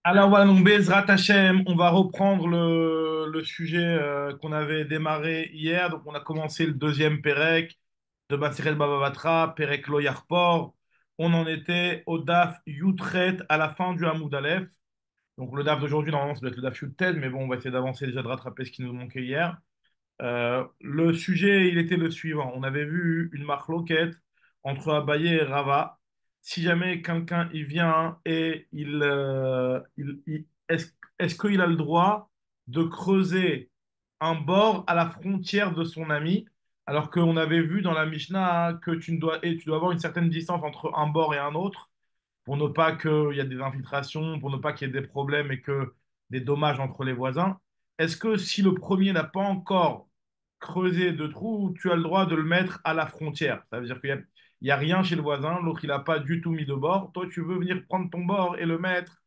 Alors voilà, donc Bezrat Hachem, on va reprendre le sujet qu'on avait démarré hier. Donc on a commencé le deuxième Pérec de Maseret Baba Batra, Pérec Lo Yarpor. On en était au DAF Yutret à la fin du Hamoud Aleph. Donc le DAF d'aujourd'hui, normalement, ça doit être le DAF Yutet, mais bon, on va essayer d'avancer déjà de rattraper ce qui nous manquait hier. Le sujet, il était le suivant. On avait vu une marloquette entre Abaye et Rava. Si jamais quelqu'un il vient et est-ce qu'il a le droit de creuser un bord à la frontière de son ami, alors qu'on avait vu dans la Mishnah que tu dois avoir une certaine distance entre un bord et un autre pour ne pas qu'il y ait des infiltrations, pour ne pas qu'il y ait des problèmes et que des dommages entre les voisins. Est-ce que si le premier n'a pas encore creusé de trou, tu as le droit de le mettre à la frontière? Ça veut dire il y a rien chez le voisin, l'autre il n'a pas du tout mis de bord. Toi, tu veux venir prendre ton bord et le mettre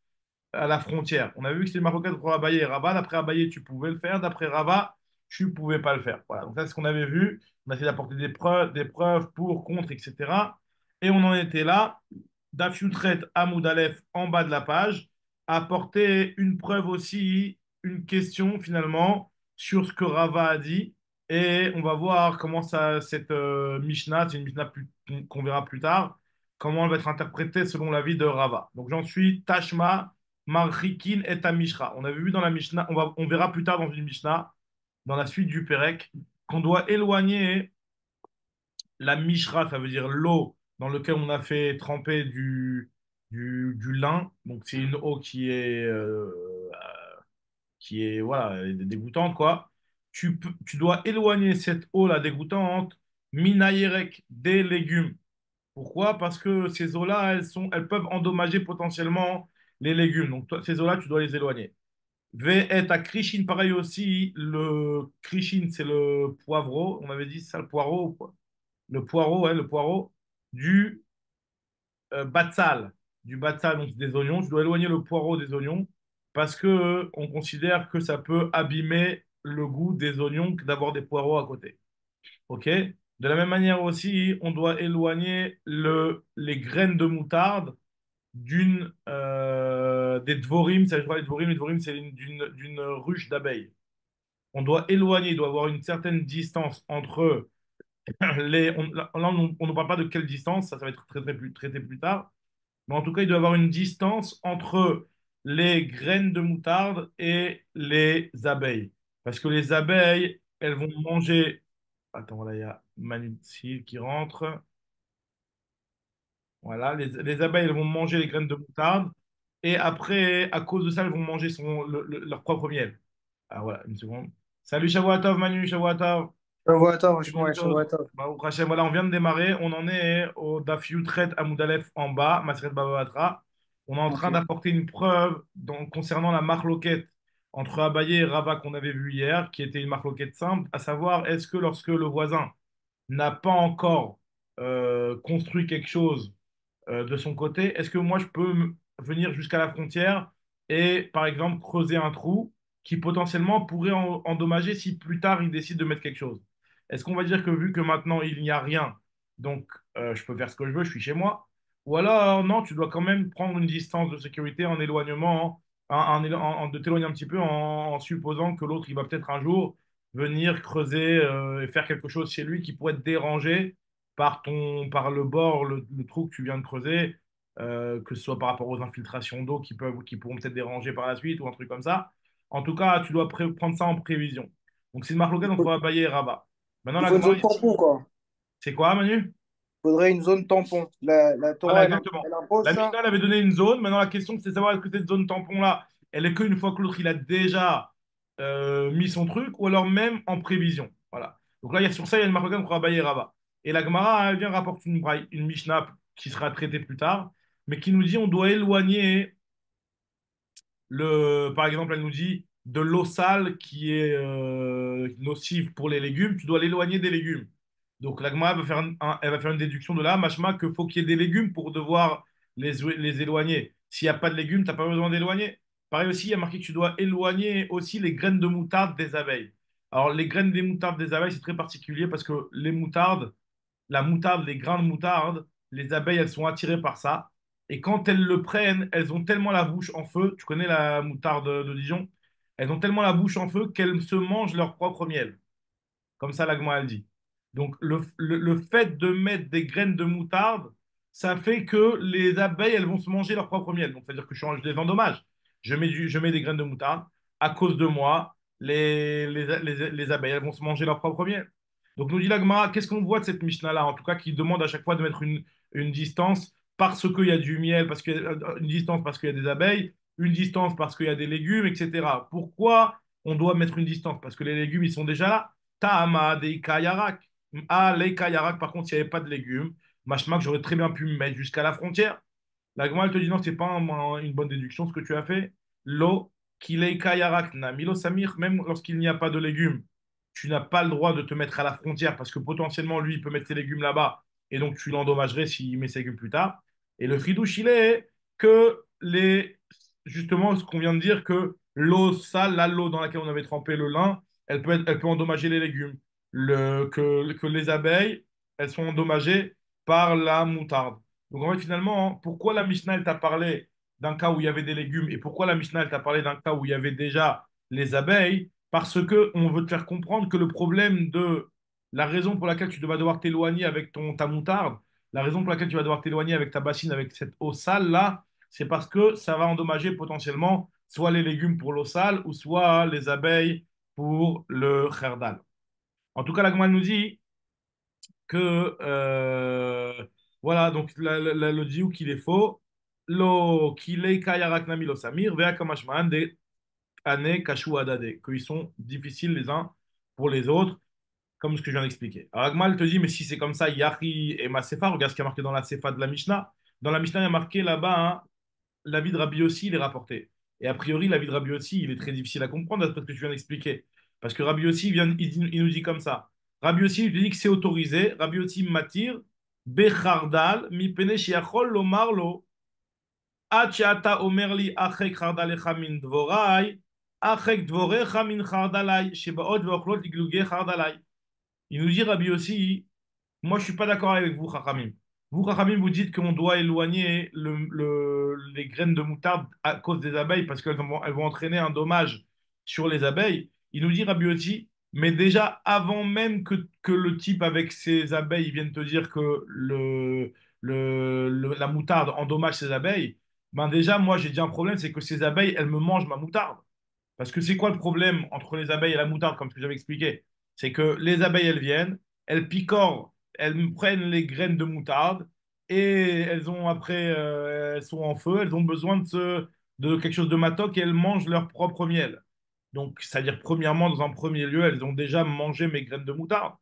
à la frontière. On a vu que c'était le Marocain pour Abaye et Rabat. D'après Abaye, tu pouvais le faire. D'après Rabat, tu ne pouvais pas le faire. Voilà. Donc ça, c'est ce qu'on avait vu. On a essayé d'apporter des preuves pour, contre, etc. Et on en était là. Daf Yutret Hamoud Aleph en bas de la page. Apporter une preuve aussi, une question finalement sur ce que Rava a dit. Et on va voir comment ça, cette Mishnah, c'est une Mishnah qu'on verra plus tard, comment elle va être interprétée selon l'avis de Rava. Donc j'en suis Tashma Marchikin et Mishra. On avait vu dans la Mishnah, on verra plus tard dans une Mishnah, dans la suite du Pérec, qu'on doit éloigner la Mishra, ça veut dire l'eau dans laquelle on a fait tremper du lin. Donc c'est une eau qui est voilà, dégoûtante, quoi. Tu dois éloigner cette eau-là dégoûtante, minayerek, des légumes. Pourquoi? Parce que ces eaux-là, elles peuvent endommager potentiellement les légumes. Donc, ces eaux-là, tu dois les éloigner. V est à Krishin, pareil aussi. Le Krishin, c'est le poivreau. On avait dit ça, le poireau. Ou quoi. Le poireau, ouais, le poireau. Du batsal. Du batsal, donc des oignons. Tu dois éloigner le poireau des oignons parce que on considère que ça peut abîmer le goût des oignons que d'avoir des poireaux à côté. OK? De la même manière aussi, on doit éloigner les graines de moutarde des dvorim. Ça, je crois, les dvorim, c'est d'une ruche d'abeilles. On doit éloigner, il doit avoir une certaine distance entre là, on ne parle pas de quelle distance, ça va être traité plus tard, mais en tout cas, il doit avoir une distance entre les graines de moutarde et les abeilles. Parce que les abeilles, elles vont manger. Attends, voilà, il y a Manu qui rentre. Voilà, les abeilles, elles vont manger les graines de moutarde et après, à cause de ça, elles vont manger leur propre miel. Ah voilà, une seconde. Salut Shavuatov, Manu, Shavuatov. Shavuotov, Et bonne Shmuel, chose. Shavuotov. Baruch Hashem, voilà, on vient de démarrer. On en est au Daf Yutret Amud Aleph en bas, Maseret Baba Batra. On est en train Ok. d'apporter une preuve concernant la marloquette entre Abaye et Rava qu'on avait vu hier, qui était une marloquette simple, à savoir est-ce que lorsque le voisin n'a pas encore construit quelque chose de son côté, est-ce que moi je peux venir jusqu'à la frontière et par exemple creuser un trou qui potentiellement pourrait endommager si plus tard il décide de mettre quelque chose? Est-ce qu'on va dire que vu que maintenant il n'y a rien, donc je peux faire ce que je veux, je suis chez moi? Ou alors non, tu dois quand même prendre une distance de sécurité en éloignement, de t'éloigner un petit peu en supposant que l'autre il va peut-être un jour venir creuser et faire quelque chose chez lui qui pourrait te déranger par le bord, le trou que tu viens de creuser, que ce soit par rapport aux infiltrations d'eau qui pourront peut-être déranger par la suite ou un truc comme ça. En tout cas, tu dois prendre ça en prévision. Donc, c'est une marque locale entre Abaye et Rabat. Maintenant, Il la faut une Gemara zone tampon, ici, quoi. c'est quoi, Manu? Il faudrait une zone tampon. La Voilà, Torah, exactement. elle impose La ça. Mishnah elle avait donné une zone. Maintenant, la question, c'est de savoir est-ce que cette zone tampon-là, elle est qu'une fois que l'autre, il a déjà mis son truc ou alors même en prévision. Voilà. Donc là, sur ça, il y a une marque entre Abaye et Rabat. Et la Gemara, elle vient rapporter une Mishnah qui sera traitée plus tard, mais qui nous dit on doit éloigner par exemple, elle nous dit de l'eau sale qui est nocive pour les légumes, tu dois l'éloigner des légumes. Donc la Gemara va faire, elle va faire une déduction de là, machma, qu'il faut qu'il y ait des légumes pour devoir les éloigner. S'il n'y a pas de légumes, tu n'as pas besoin d'éloigner. Pareil aussi, il y a marqué que tu dois éloigner aussi les graines de moutarde des abeilles. Alors les graines des moutardes des abeilles, c'est très particulier parce que les moutardes, la moutarde, les grains de moutarde, les abeilles, elles sont attirées par ça. Et quand elles le prennent, elles ont tellement la bouche en feu, tu connais la moutarde de Dijon, elles ont tellement la bouche en feu qu'elles se mangent leur propre miel. Comme ça, l'agma elle dit. Donc, le fait de mettre des graines de moutarde, ça fait que les abeilles, elles vont se manger leur propre miel. Donc, c'est-à-dire que je les endommage. Je mets des graines de moutarde. À cause de moi, les abeilles, elles vont se manger leur propre miel. Donc, nous dit l'agma, qu'est-ce qu'on voit de cette Mishnah-là, en tout cas, qui demande à chaque fois de mettre une distance parce qu'il y a du miel, une distance parce qu'il y a des abeilles, une distance parce qu'il y a des légumes, etc. Pourquoi on doit mettre une distance? Parce que les légumes, ils sont déjà là. Ta'ama des kayarak. Ah, les kayarak, par contre, il n'y avait pas de légumes. Machmak, j'aurais très bien pu me mettre jusqu'à la frontière. La Gemara, elle te dit non, c'est pas une bonne déduction ce que tu as fait. Lo, kilei kayarak na milo samir, même lorsqu'il n'y a pas de légumes, tu n'as pas le droit de te mettre à la frontière parce que potentiellement, lui, il peut mettre ses légumes là-bas et donc tu l'endommagerais s'il met ses légumes plus tard. Et le chidouche, il est que justement, ce qu'on vient de dire, que l'eau sale, l'eau dans laquelle on avait trempé le lin, elle peut endommager les légumes. Que les abeilles, elles sont endommagées par la moutarde. Donc en fait, finalement, hein, pourquoi la Mishnah, elle t'a parlé d'un cas où il y avait des légumes et pourquoi la Mishnah, elle t'a parlé d'un cas où il y avait déjà les abeilles? Parce que on veut te faire comprendre que le problème de la raison pour laquelle tu vas devoir t'éloigner avec ta moutarde, la raison pour laquelle tu vas devoir t'éloigner avec ta bassine, avec cette eau sale là, c'est parce que ça va endommager potentiellement soit les légumes pour l'eau sale ou soit les abeilles pour le kherdal. En tout cas, la Gemara nous dit que voilà, donc le diouk qu'il est faux. Lo kile kayarak nami lo samir, vea kamashman de ane kashu adade, qu'ils sont difficiles les uns pour les autres, comme ce que je viens d'expliquer. Alors Agmal te dit, mais si c'est comme ça, Yahi et Masefa, regarde ce qui est marqué dans la Sefa de la Mishnah. Dans la Mishnah, il y a marqué là-bas, hein, l'avis de Rabbi Yossi, il est rapporté. Et a priori, l'avis de Rabbi Yossi, il est très difficile à comprendre, d'après ce que je viens d'expliquer. Parce que Rabbi Yossi, il nous dit comme ça. Rabbi Yossi, il dit que c'est autorisé. Rabbi Yossi m'attire. Bechardal, mi pene shiachol lo marlo. Achata omerli achek chardalecha min dvorai. Achek dvorecha min chardalai. Shebaot veochlot igluge chardalai. Il nous dit, Rabbi Yossi, moi, je suis pas d'accord avec vous, Chachamim. Vous, Chachamim, vous dites qu'on doit éloigner les graines de moutarde à cause des abeilles parce elles vont entraîner un dommage sur les abeilles. Il nous dit, Rabbi Yossi, mais déjà avant même que le type avec ses abeilles vienne te dire que la moutarde endommage ses abeilles, ben déjà, moi, j'ai dit un problème, c'est que ces abeilles, elles me mangent ma moutarde. Parce que c'est quoi le problème entre les abeilles et la moutarde, comme ce que j'avais expliqué? C'est que les abeilles, elles viennent, elles picorent, elles prennent les graines de moutarde et elles ont après, elles sont en feu, elles ont besoin de quelque chose de matoc et elles mangent leur propre miel. Donc, c'est-à-dire, premièrement, dans un premier lieu, elles ont déjà mangé mes graines de moutarde.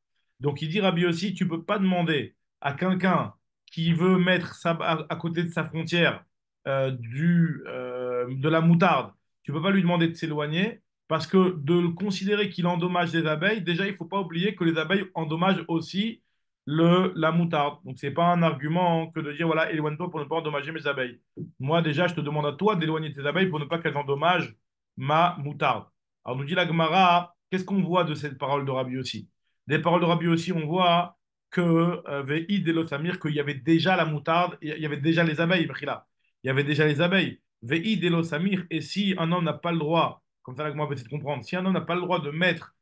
Donc, il dit, Rabbi aussi, tu peux pas demander à quelqu'un qui veut mettre à côté de sa frontière de la moutarde, tu peux pas lui demander de s'éloigner parce que de le considérer qu'il endommage des abeilles, déjà, il faut pas oublier que les abeilles endommagent aussi la moutarde. Donc, c'est pas un argument que de dire, voilà, éloigne-toi pour ne pas endommager mes abeilles. Moi, déjà, je te demande à toi d'éloigner tes abeilles pour ne pas qu'elles endommagent ma moutarde. Alors, nous dit la Gemara, qu'est-ce qu'on voit de cette parole de Rabbi aussi? Des paroles de Rabbi aussi, on voit que Ve'id et Samir, qu'il y avait déjà la moutarde, il y avait déjà les abeilles, Mechila. Il y avait déjà les abeilles. Ve'id et Samir, et si un homme n'a pas le droit, comme ça la Gemara va essayer de comprendre, si un homme n'a pas le droit de mettre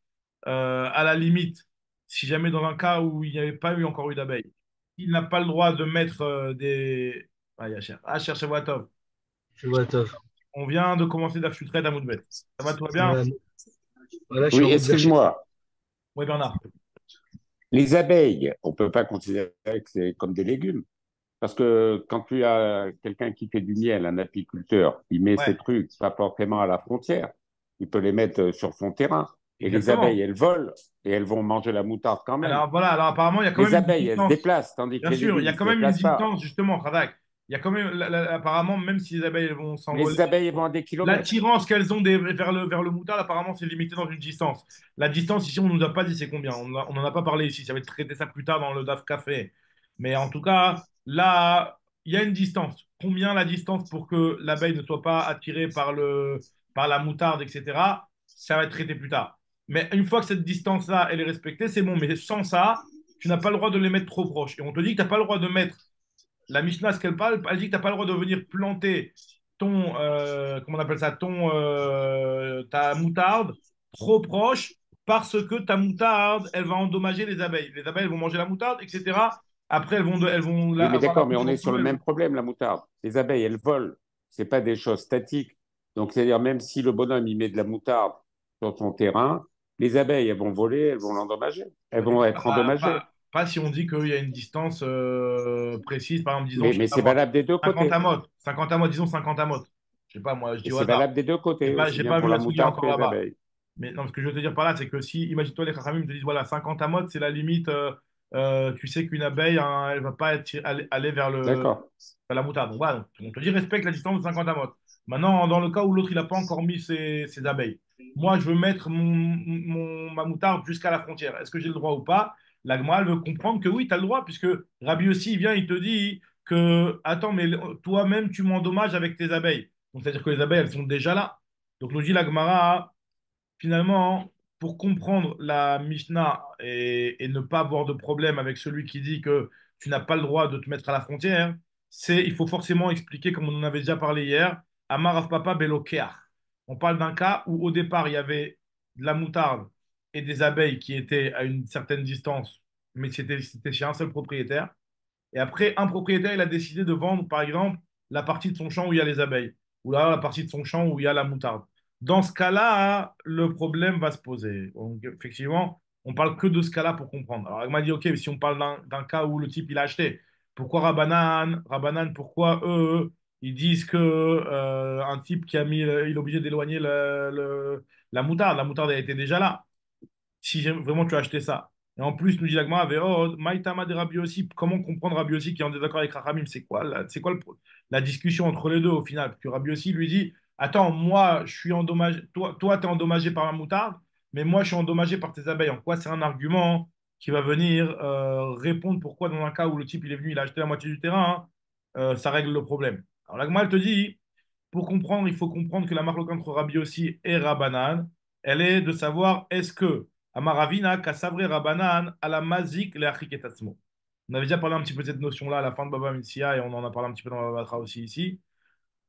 à la limite, si jamais dans un cas où il n'y avait pas eu encore eu d'abeilles, il n'a pas le droit de mettre des. Ah, Yacher. Ah, cher Shavuatov. Je vois, top. On vient de commencer d'Afshutret à Moudbet. Ça va, tout va bien? Ouais, voilà, je suis en Oui, route vers chez toi. excuse-moi. Oui, Bernard. Les abeilles, on ne peut pas considérer que c'est comme des légumes. Parce que quand tu as quelqu'un qui fait du miel, un apiculteur, il met ses Ouais, trucs pas forcément à la frontière. Il peut les mettre sur son terrain. Et les abeilles, exactement. elles volent et elles vont manger la moutarde quand même. Alors voilà, alors apparemment, il y a quand Les même une abeilles, elles se distance. déplacent, tandis que Bien les sûr, il y légumes, a ils se quand même une déplacent pas. distance, justement, Radak. Il y a quand même, apparemment, même si les abeilles elles vont s'envoler, Les abeilles, elles vont à des kilomètres. l'attirance qu'elles ont vers le moutarde, apparemment, c'est limité dans une distance. La distance, ici, on ne nous a pas dit c'est combien. On n'en a pas parlé ici. Ça va être traité ça plus tard dans le DAF Café. Mais en tout cas, là, il y a une distance. Combien la distance pour que l'abeille ne soit pas attirée par la moutarde, etc. Ça va être traité plus tard. Mais une fois que cette distance-là, elle est respectée, c'est bon. Mais sans ça, tu n'as pas le droit de les mettre trop proches. Et on te dit que tu n'as pas le droit de mettre la Mishnah, ce qu'elle parle, elle dit que tu n'as pas le droit de venir planter comment on appelle ça, ta moutarde trop proche parce que ta moutarde, elle va endommager les abeilles. Les abeilles elles vont manger la moutarde, etc. Après, elles vont Oui, mais avoir la d'accord, mais bouche on est sur le remplie. même problème, la moutarde. Les abeilles, elles volent. C'est pas des choses statiques. Donc, c'est-à-dire, même si le bonhomme, il met de la moutarde sur son terrain, les abeilles, elles vont voler, elles vont l'endommager. Elles vont être endommagées. Pas si on dit qu'il y a une distance précise, par exemple, disons, Mais, je sais mais pas c'est moi, valable des deux 50 côtés. amotes, 50 amotes, disons 50 amotes. Je sais pas, moi, je Et dis au c'est hasard. valable des deux côtés, aussi J'ai bien pas pour vu la la souillée moutarde que encore les là-bas. abeilles. Mais non, ce que je veux te dire par là, c'est que si, imagine-toi, les Chachamim te disent, voilà, 50 amotes, c'est la limite, tu sais qu'une abeille, hein, elle va pas aller D'accord. vers la moutarde. Donc voilà, donc, on te dit, respecte la distance de 50 amotes. Maintenant, dans le cas où l'autre, il n'a pas encore mis ses abeilles, moi, je veux mettre ma moutarde jusqu'à la frontière. Est-ce que j'ai le droit ou pas? La Gemara, elle veut comprendre que oui, tu as le droit, puisque Rabbi aussi, il vient, il te dit que, attends, mais toi-même, tu m'endommages avec tes abeilles. Donc, c'est-à-dire que les abeilles, elles sont déjà là. Donc, nous dit la Gemara, finalement, pour comprendre la Mishnah et ne pas avoir de problème avec celui qui dit que tu n'as pas le droit de te mettre à la frontière, il faut forcément expliquer, comme on en avait déjà parlé hier, Amar Rav Papa Belokeach. On parle d'un cas où au départ, il y avait de la moutarde et des abeilles qui étaient à une certaine distance, mais c'était chez un seul propriétaire. Et après, un propriétaire, il a décidé de vendre, par exemple, la partie de son champ où il y a les abeilles, ou là, la partie de son champ où il y a la moutarde. Dans ce cas-là, le problème va se poser. Donc, effectivement, on parle que de ce cas-là pour comprendre. Alors, il m'a dit, OK, mais si on parle d'un cas où le type, il a acheté, pourquoi Rabbanan, pourquoi eux, ils disent que un type qui a mis, il est obligé d'éloigner la moutarde. La moutarde, elle était déjà là si vraiment tu as acheté ça. Et en plus, nous dit l'Agma, oh, Maïtama de Rabbi aussi, comment comprendre Rabbi aussi qui est en désaccord avec Rachamim? La discussion entre les deux au final? Parce que Rabbi aussi lui dit, attends, moi, je suis endommagé, toi, tu es endommagé par la moutarde, mais moi, je suis endommagé par tes abeilles. En quoi c'est un argument qui va venir répondre pourquoi dans un cas où le type il est venu, il a acheté la moitié du terrain, ça règle le problème. Alors l'Agma, elle te dit, pour comprendre, il faut comprendre que la marque entre Rabbi aussi et Rabbanan, elle est de savoir est-ce que Amaravina, Kassavre Rabbanan, à la mazik, le achiketasmo. On avait déjà parlé un petit peu de cette notion-là à la fin de Baba Mitzia et on en a parlé un petit peu dans Baba Batra aussi ici.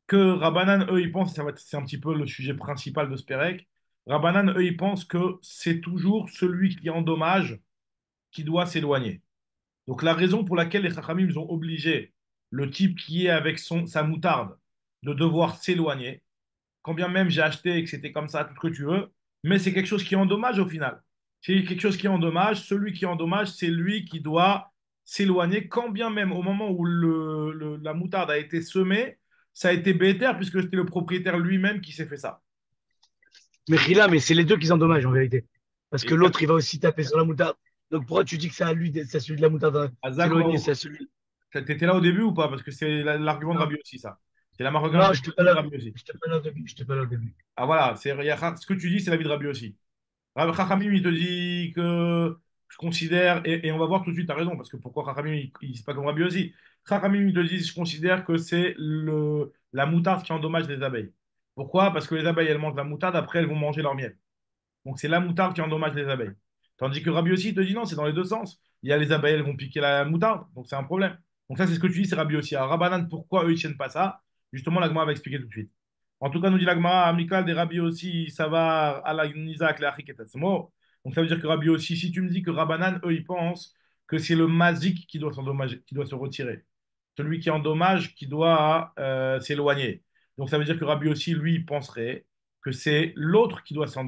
Que Rabbanan, eux, ils pensent, c'est un petit peu le sujet principal de ce Pérec. Rabbanan, eux, ils pensent que c'est toujours celui qui endommage qui doit s'éloigner. Donc la raison pour laquelle les Chachamim ils ont obligé le type qui est avec sa moutarde de devoir s'éloigner, quand bien même j'ai acheté et que c'était comme ça, tout ce que tu veux, mais c'est quelque chose qui endommage au final. C'est quelque chose qui endommage, celui qui endommage, c'est lui qui doit s'éloigner, quand bien même au moment où la moutarde a été semée, ça a été béter puisque c'était le propriétaire lui-même qui s'est fait ça. Mais Khila, mais c'est les deux qui endommagent en vérité. Parce que Et l'autre, il va aussi taper sur la moutarde. Donc pourquoi tu dis que c'est à lui, c'est à celui de la moutarde Azak, s'éloigner, c'est à celui. t'étais là au début ou pas? Parce que c'est l'argument de Non, Rabbi aussi, ça. C'est la Marocaine, non, c'est l'avis de Rabbi aussi. je t'ai pas là au début. Je t'ai pas là au début. Ah voilà, ce que tu dis, c'est l'avis de Rabbi aussi. Chachamim, il te dit que je considère, et on va voir tout de suite, tu as raison, parce que pourquoi Chachamim, il disent pas comme Rabbi aussi. Chachamim, il te dit, je considère que c'est la moutarde qui endommage les abeilles. Pourquoi? Parce que les abeilles, elles mangent la moutarde, après, elles vont manger leur miel. Donc, c'est la moutarde qui endommage les abeilles. Tandis que Rabbi aussi, il te dit non, c'est dans les deux sens. Il y a les abeilles, elles vont piquer la moutarde, donc c'est un problème. Donc, ça, c'est ce que tu dis, c'est Rabbi aussi. Alors, Rabbanan, pourquoi eux, ils tiennent pas ça? Justement, l'Agma va expliquer tout de suite. En tout cas, nous dit l'Agmara, Amical des Rabbi aussi, ça va à la Nizak, la Achiketasmo. Donc, ça veut dire que Rabbi aussi, si tu me dis que Rabbanan, eux, ils pensent que c'est le Mazik qui doit s'endommager, qui doit se retirer. Celui qui endommage, qui doit s'éloigner. Donc, ça veut dire que Rabbi aussi, lui, il penserait que c'est l'autre qui doit se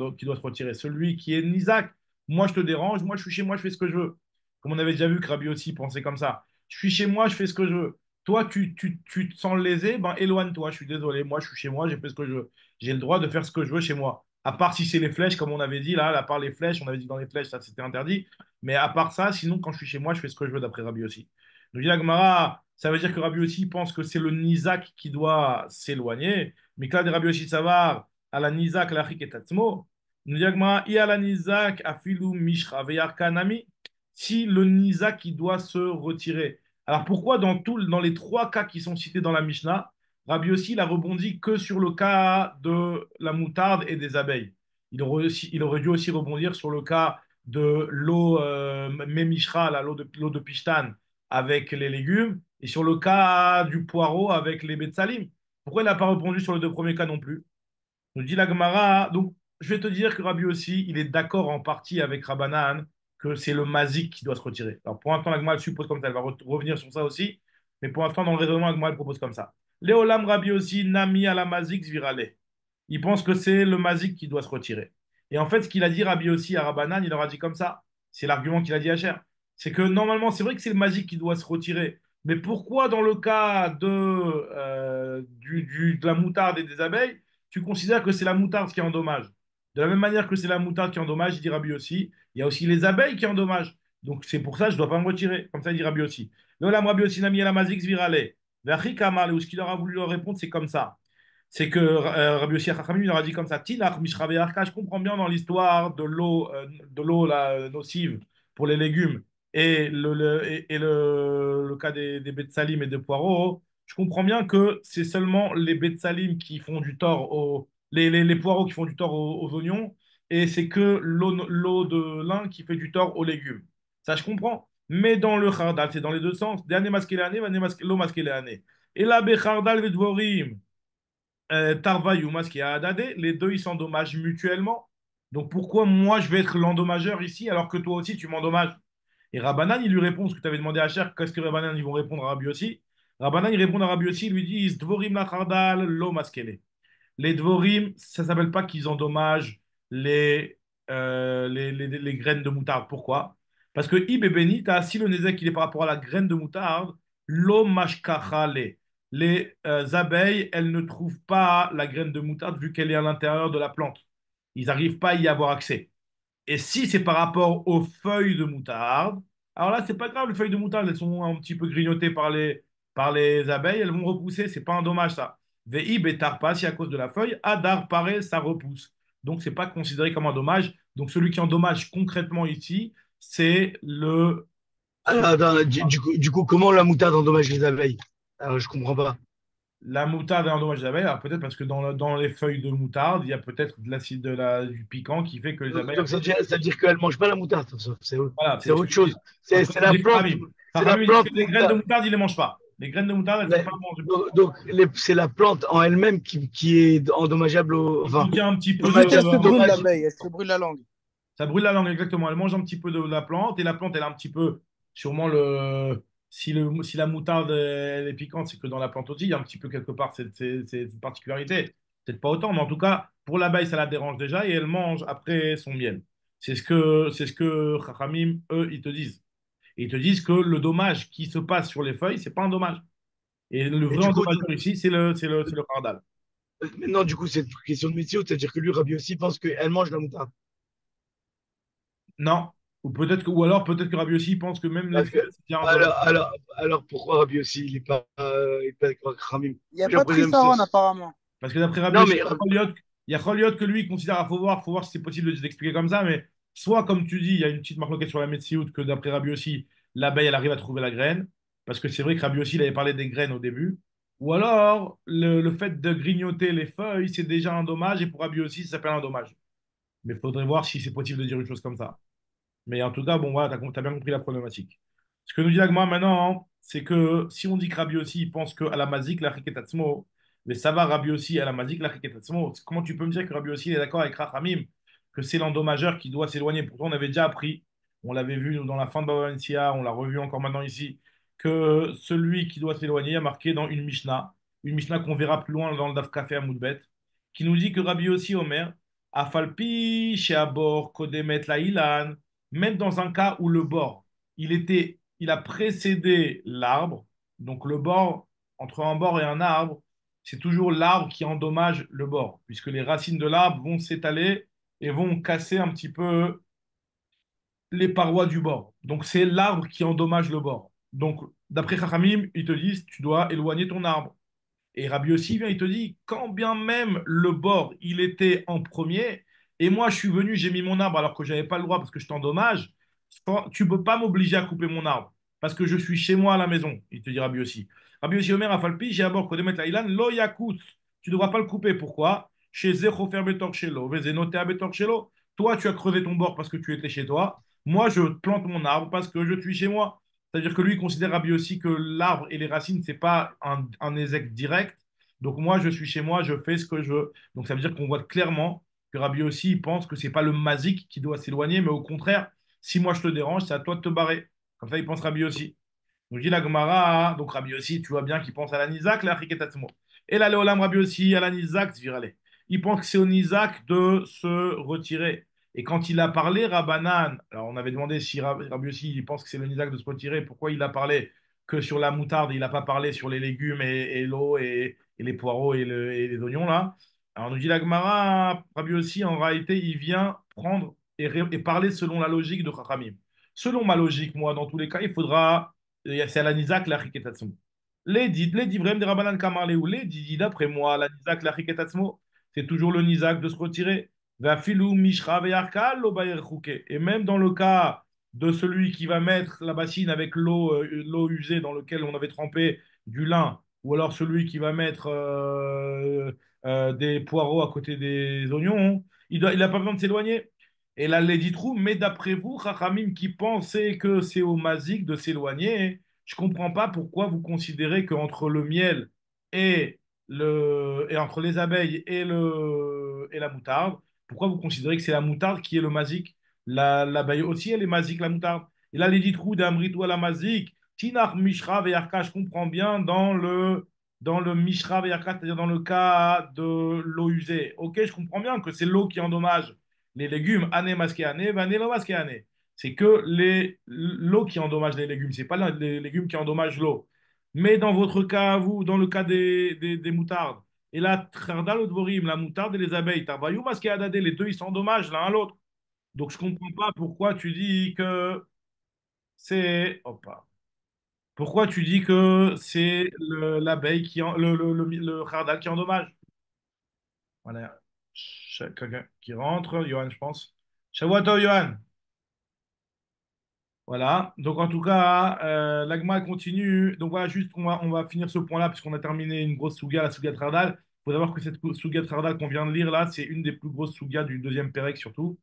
retirer, celui qui est Nizak. Moi, je te dérange, moi, je suis chez moi, je fais ce que je veux. Comme on avait déjà vu que Rabbi aussi pensait comme ça. Je suis chez moi, je fais ce que je veux. Toi, tu te sens lésé, ben éloigne-toi. Je suis désolé, moi, je suis chez moi, j'ai fait ce que je veux. J'ai le droit de faire ce que je veux chez moi. À part si c'est les flèches, comme on avait dit là, à part les flèches, on avait dit que dans les flèches, ça c'était interdit. Mais à part ça, sinon, quand je suis chez moi, je fais ce que je veux d'après Rabbi aussi. Donc, dit la Gemara, ça veut dire que Rabbi aussi pense que c'est le Nizak qui doit s'éloigner. Mais que là, des Rabbi aussi Savar, à la Nizak, la Chiketatmo. Nous dit la Gemara, I à la Nizak, afilu Mishra, Veyarkanami. Si le Nizak qui doit se retirer. Alors pourquoi dans les trois cas qui sont cités dans la Mishnah, Rabbi aussi il a rebondi que sur le cas de la moutarde et des abeilles. Il aurait dû aussi rebondir sur le cas de l'eau Memishra, l'eau de Pishtan avec les légumes, Et sur le cas du poireau avec les Betsalim, pourquoi il n'a pas répondu sur les deux premiers cas non plus? Nous dit la Gemara. Donc, je vais te dire que Rabbi aussi, il est d'accord en partie avec Rabbanan que c'est le mazik qui doit se retirer. Alors, pour l'instant, la Gemara elle suppose comme ça. Elle va revenir sur ça aussi. Mais pour l'instant, dans le raisonnement, la Gemara elle propose comme ça. Léolam Rabbi aussi, Nami à la mazik virale. Il pense que c'est le mazik qui doit se retirer. Et en fait, ce qu'il a dit Rabbi aussi à Rabbanan, il leur a dit comme ça. C'est l'argument qu'il a dit à Cher. C'est que normalement, c'est vrai que c'est le mazik qui doit se retirer. Mais pourquoi, dans le cas de la moutarde et des abeilles, tu considères que c'est la moutarde qui endommage? De la même manière que c'est la moutarde qui endommage, il dit Rabbi aussi, il y a aussi les abeilles qui endommagent. Donc c'est pour ça que je ne dois pas me retirer. Comme ça, il dit Rabbi aussi. L'olam Rabbi aussi, Nami la mazik virale. Vers Kamar, ou ce qu'il aura voulu leur répondre, c'est comme ça. C'est que Rabbi Yossi Chachamim il leur a dit comme ça, Tinach Mishravé Arka, je comprends bien dans l'histoire de l'eau nocive pour les légumes et le cas des Betsalim et des poireaux, je comprends bien que c'est seulement les Betsalim qui font du tort les poireaux qui font du tort aux oignons et c'est que l'eau de lin qui fait du tort aux légumes. Ça, je comprends. Mais dans le Khardal, c'est dans les deux sens. Dernier masqué l'année, l'eau masqué l'année. Et là, Bechardal Vedvorim. Tarva Yumas qui a Hadadé, les deux ils s'endommagent mutuellement. Donc pourquoi moi je vais être l'endommageur ici alors que toi aussi tu m'endommages? Et Rabbanan il lui répond ce que tu avais demandé à Cher, qu'est-ce que Rabbanan ils vont répondre à Rabbi Yossi? Rabbanan il répond à Rabbi Yossi, il lui dit Dvorim la Chardal, lo maskele. Les Dvorim, ça ne s'appelle pas qu'ils endommagent les graines de moutarde. Pourquoi? Parce que Ib et Benita, si le Nézek il est par rapport à la graine de moutarde, lo mashkachale. Les abeilles, elles ne trouvent pas la graine de moutarde vu qu'elle est à l'intérieur de la plante. Ils n'arrivent pas à y avoir accès. Et si c'est par rapport aux feuilles de moutarde, alors là, c'est pas grave, les feuilles de moutarde, elles sont un petit peu grignotées par les abeilles, elles vont repousser, c'est pas un dommage ça. VI betarpa, si à cause de la feuille, adar pareil, ça repousse. Donc c'est pas considéré comme un dommage. Donc celui qui endommage concrètement ici, c'est le Alors, attends, du coup, comment la moutarde endommage les abeilles? Alors, je comprends pas. la moutarde et endommage des abeilles. Alors peut-être parce que dans les feuilles de moutarde, il y a peut-être de l'acide du piquant qui fait que les abeilles. Donc, ça veut dire qu'elle mange pas la moutarde. Voilà, C'est c'est ce que autre je dis. chose. C'est Après, c'est je la dis plante. Khamim. C'est la Khamim, il dit plante que les graines de moutarde, il ne les mange pas. Les graines de moutarde, elles ne sont Mais- pas mangées. c'est la plante en elle-même qui est endommageable. Il Enfin, contient un petit peu Vu qu'elle se brûle dommage. l'abeille, elle se brûle la langue. ça brûle la langue, exactement. Elle mange un petit peu de la plante et la plante, elle a un petit peu, sûrement, si la moutarde elle est piquante, c'est que dans la plante aussi, il y a un petit peu quelque part cette particularité. Peut-être pas autant, mais en tout cas, pour l'abeille, ça la dérange déjà et elle mange après son miel. C'est ce que Chachamim, eux, ils te disent. Et ils te disent que le dommage qui se passe sur les feuilles, c'est pas un dommage. Et le Et vrai du coup, endommageur ici, c'est le cardal. maintenant, du coup, c'est une question de métier, c'est-à-dire que lui, Rabbi aussi pense qu'elle mange la moutarde. Non. Ou alors peut-être que Rabbi aussi pense que même les Parce que, feuilles, c'est bien un dommage. alors pourquoi Rabbi aussi, il est pas avec Ramim? Il n'y a J'ai pas de posé Trissaron apparemment. Parce que d'après Rabbi Non, aussi, mais il y a Choliot que lui, il considère, faut voir si c'est possible de l'expliquer comme ça, mais soit, comme tu dis, il y a une petite marloquette sur la Metsiout que d'après Rabbi aussi, l'abeille, elle arrive à trouver la graine, parce que c'est vrai que Rabbi aussi, il avait parlé des graines au début, ou alors, le fait de grignoter les feuilles, c'est déjà un dommage, et pour Rabbi aussi, ça s'appelle un dommage. Mais il faudrait voir si c'est possible de dire une chose comme ça. Mais en tout cas, bon, voilà, t'as bien compris la problématique. Ce que nous dit Agma maintenant, c'est que si on dit que Rabbi aussi il pense qu'à la mazik, la riketatsmo, mais ça va Rabbi aussi à la mazik, la riketatsmo, comment tu peux me dire que Rabbi aussi il est d'accord avec Rachamim, que c'est l'endommageur qui doit s'éloigner? Pourtant, on avait déjà appris, on l'avait vu nous, dans la fin de Baba Metzia, on l'a revu encore maintenant ici, que celui qui doit s'éloigner il y a marqué dans une Mishnah qu'on verra plus loin dans le Daf Kafé à Moudbet, qui nous dit que Rabbi aussi Omer, Afalpi, Sheabor, Kodemet, la Ilan, même dans un cas où le bord, il a précédé l'arbre, donc le bord, entre un bord et un arbre, c'est toujours l'arbre qui endommage le bord, puisque les racines de l'arbre vont s'étaler et vont casser un petit peu les parois du bord. Donc c'est l'arbre qui endommage le bord. Donc d'après Chachamim, ils te disent, tu dois éloigner ton arbre. Et Rabbi aussi vient, il te dit, quand bien même le bord, il était en premier, et moi je suis venu, j'ai mis mon arbre alors que je n'avais pas le droit parce que je t'endommage, tu ne peux pas m'obliger à couper mon arbre parce que je suis chez moi à la maison, il te dit Rabbi aussi. Rabbi aussi Omer Afalpi, j'ai abord Kodemet Laïlan, lo yakut, tu ne devras pas le couper. Pourquoi? Chez Zechofer Betorchelo, Vezenote Betorchelo. Toi, tu as creusé ton bord parce que tu étais chez toi. Moi, je plante mon arbre parce que je suis chez moi. C'est-à-dire que lui, il considère Rabbi aussi que l'arbre et les racines, c'est pas un ézec direct. Donc moi, je suis chez moi, je fais ce que je veux. Donc ça veut dire qu'on voit clairement que Rabbi aussi, il pense que c'est pas le mazik qui doit s'éloigner, mais au contraire, si moi je te dérange, c'est à toi de te barrer. Comme ça, il pense Rabbi aussi. Donc dit la Gemara, donc Rabbi aussi, tu vois bien qu'il pense à la Nizak, la Riketasmo. Et là, Léolam Rabbi aussi, à la Nizak, Zvirale. Il pense que c'est au Nizak de se retirer. Et quand il a parlé, Rabbanan, alors on avait demandé si Rabbi aussi, il pense que c'est le Nizak de se retirer, pourquoi il a parlé que sur la moutarde, il n'a pas parlé sur les légumes et l'eau et les poireaux et les oignons, là. Alors on nous dit la Gemara, Rabbi aussi, en réalité, il vient prendre et parler selon la logique de Chachamim. Selon ma logique, moi, dans tous les cas, il faudra c'est la Nizak, la Riketatsmo. Les divrem de Rabbanan Kamarle ou les didi, d'après moi, la Nizak, la Riketatsmo, c'est toujours le Nizak de se retirer. Vafilu Mishra Veyarkal, lo Bayer Chouke. Et même dans le cas de celui qui va mettre la bassine avec l'eau usée dans laquelle on avait trempé du lin, ou alors celui qui va mettre des poireaux à côté des oignons, il n'a pas besoin de s'éloigner. Et la Lady Trou, mais d'après vous, Chachamim qui pensait que c'est au Mazik de s'éloigner, je ne comprends pas pourquoi vous considérez qu'entre le miel et entre les abeilles et la moutarde, pourquoi vous considérez que c'est la moutarde qui est le Mazik? L'abeille aussi, elle est Mazik, la moutarde. Et la Lady Trou d'Amritou à la Mazik, Tinach Mishra Veyarka, je comprends bien dans le Mishra Veyarka, c'est-à-dire dans le cas de l'eau usée. Ok, je comprends bien que c'est l'eau qui endommage les légumes année masquée année, vanille masquée année. C'est que l'eau qui endommage les légumes, c'est pas les légumes qui endommagent l'eau. Mais dans votre cas, vous, dans le cas des moutardes, et la trardal dvorim, la moutarde et les abeilles, tarvayou masqué adadé, les deux, ils s'endommagent l'un à l'autre. Donc je comprends pas pourquoi tu dis que c'est. Hop, pourquoi tu dis que c'est l'abeille le khardal qui endommage? Voilà. Quelqu'un qui rentre, Johan, je pense. Shavuot Johan. Voilà. Donc, en tout cas, l'agma continue. Donc, voilà, juste, on va finir ce point-là, puisqu'on a terminé une grosse souga, la souga de Khardal. Il faut savoir que cette souga de Khardal qu'on vient de lire là, c'est une des plus grosses sougas du deuxième Pérec, surtout.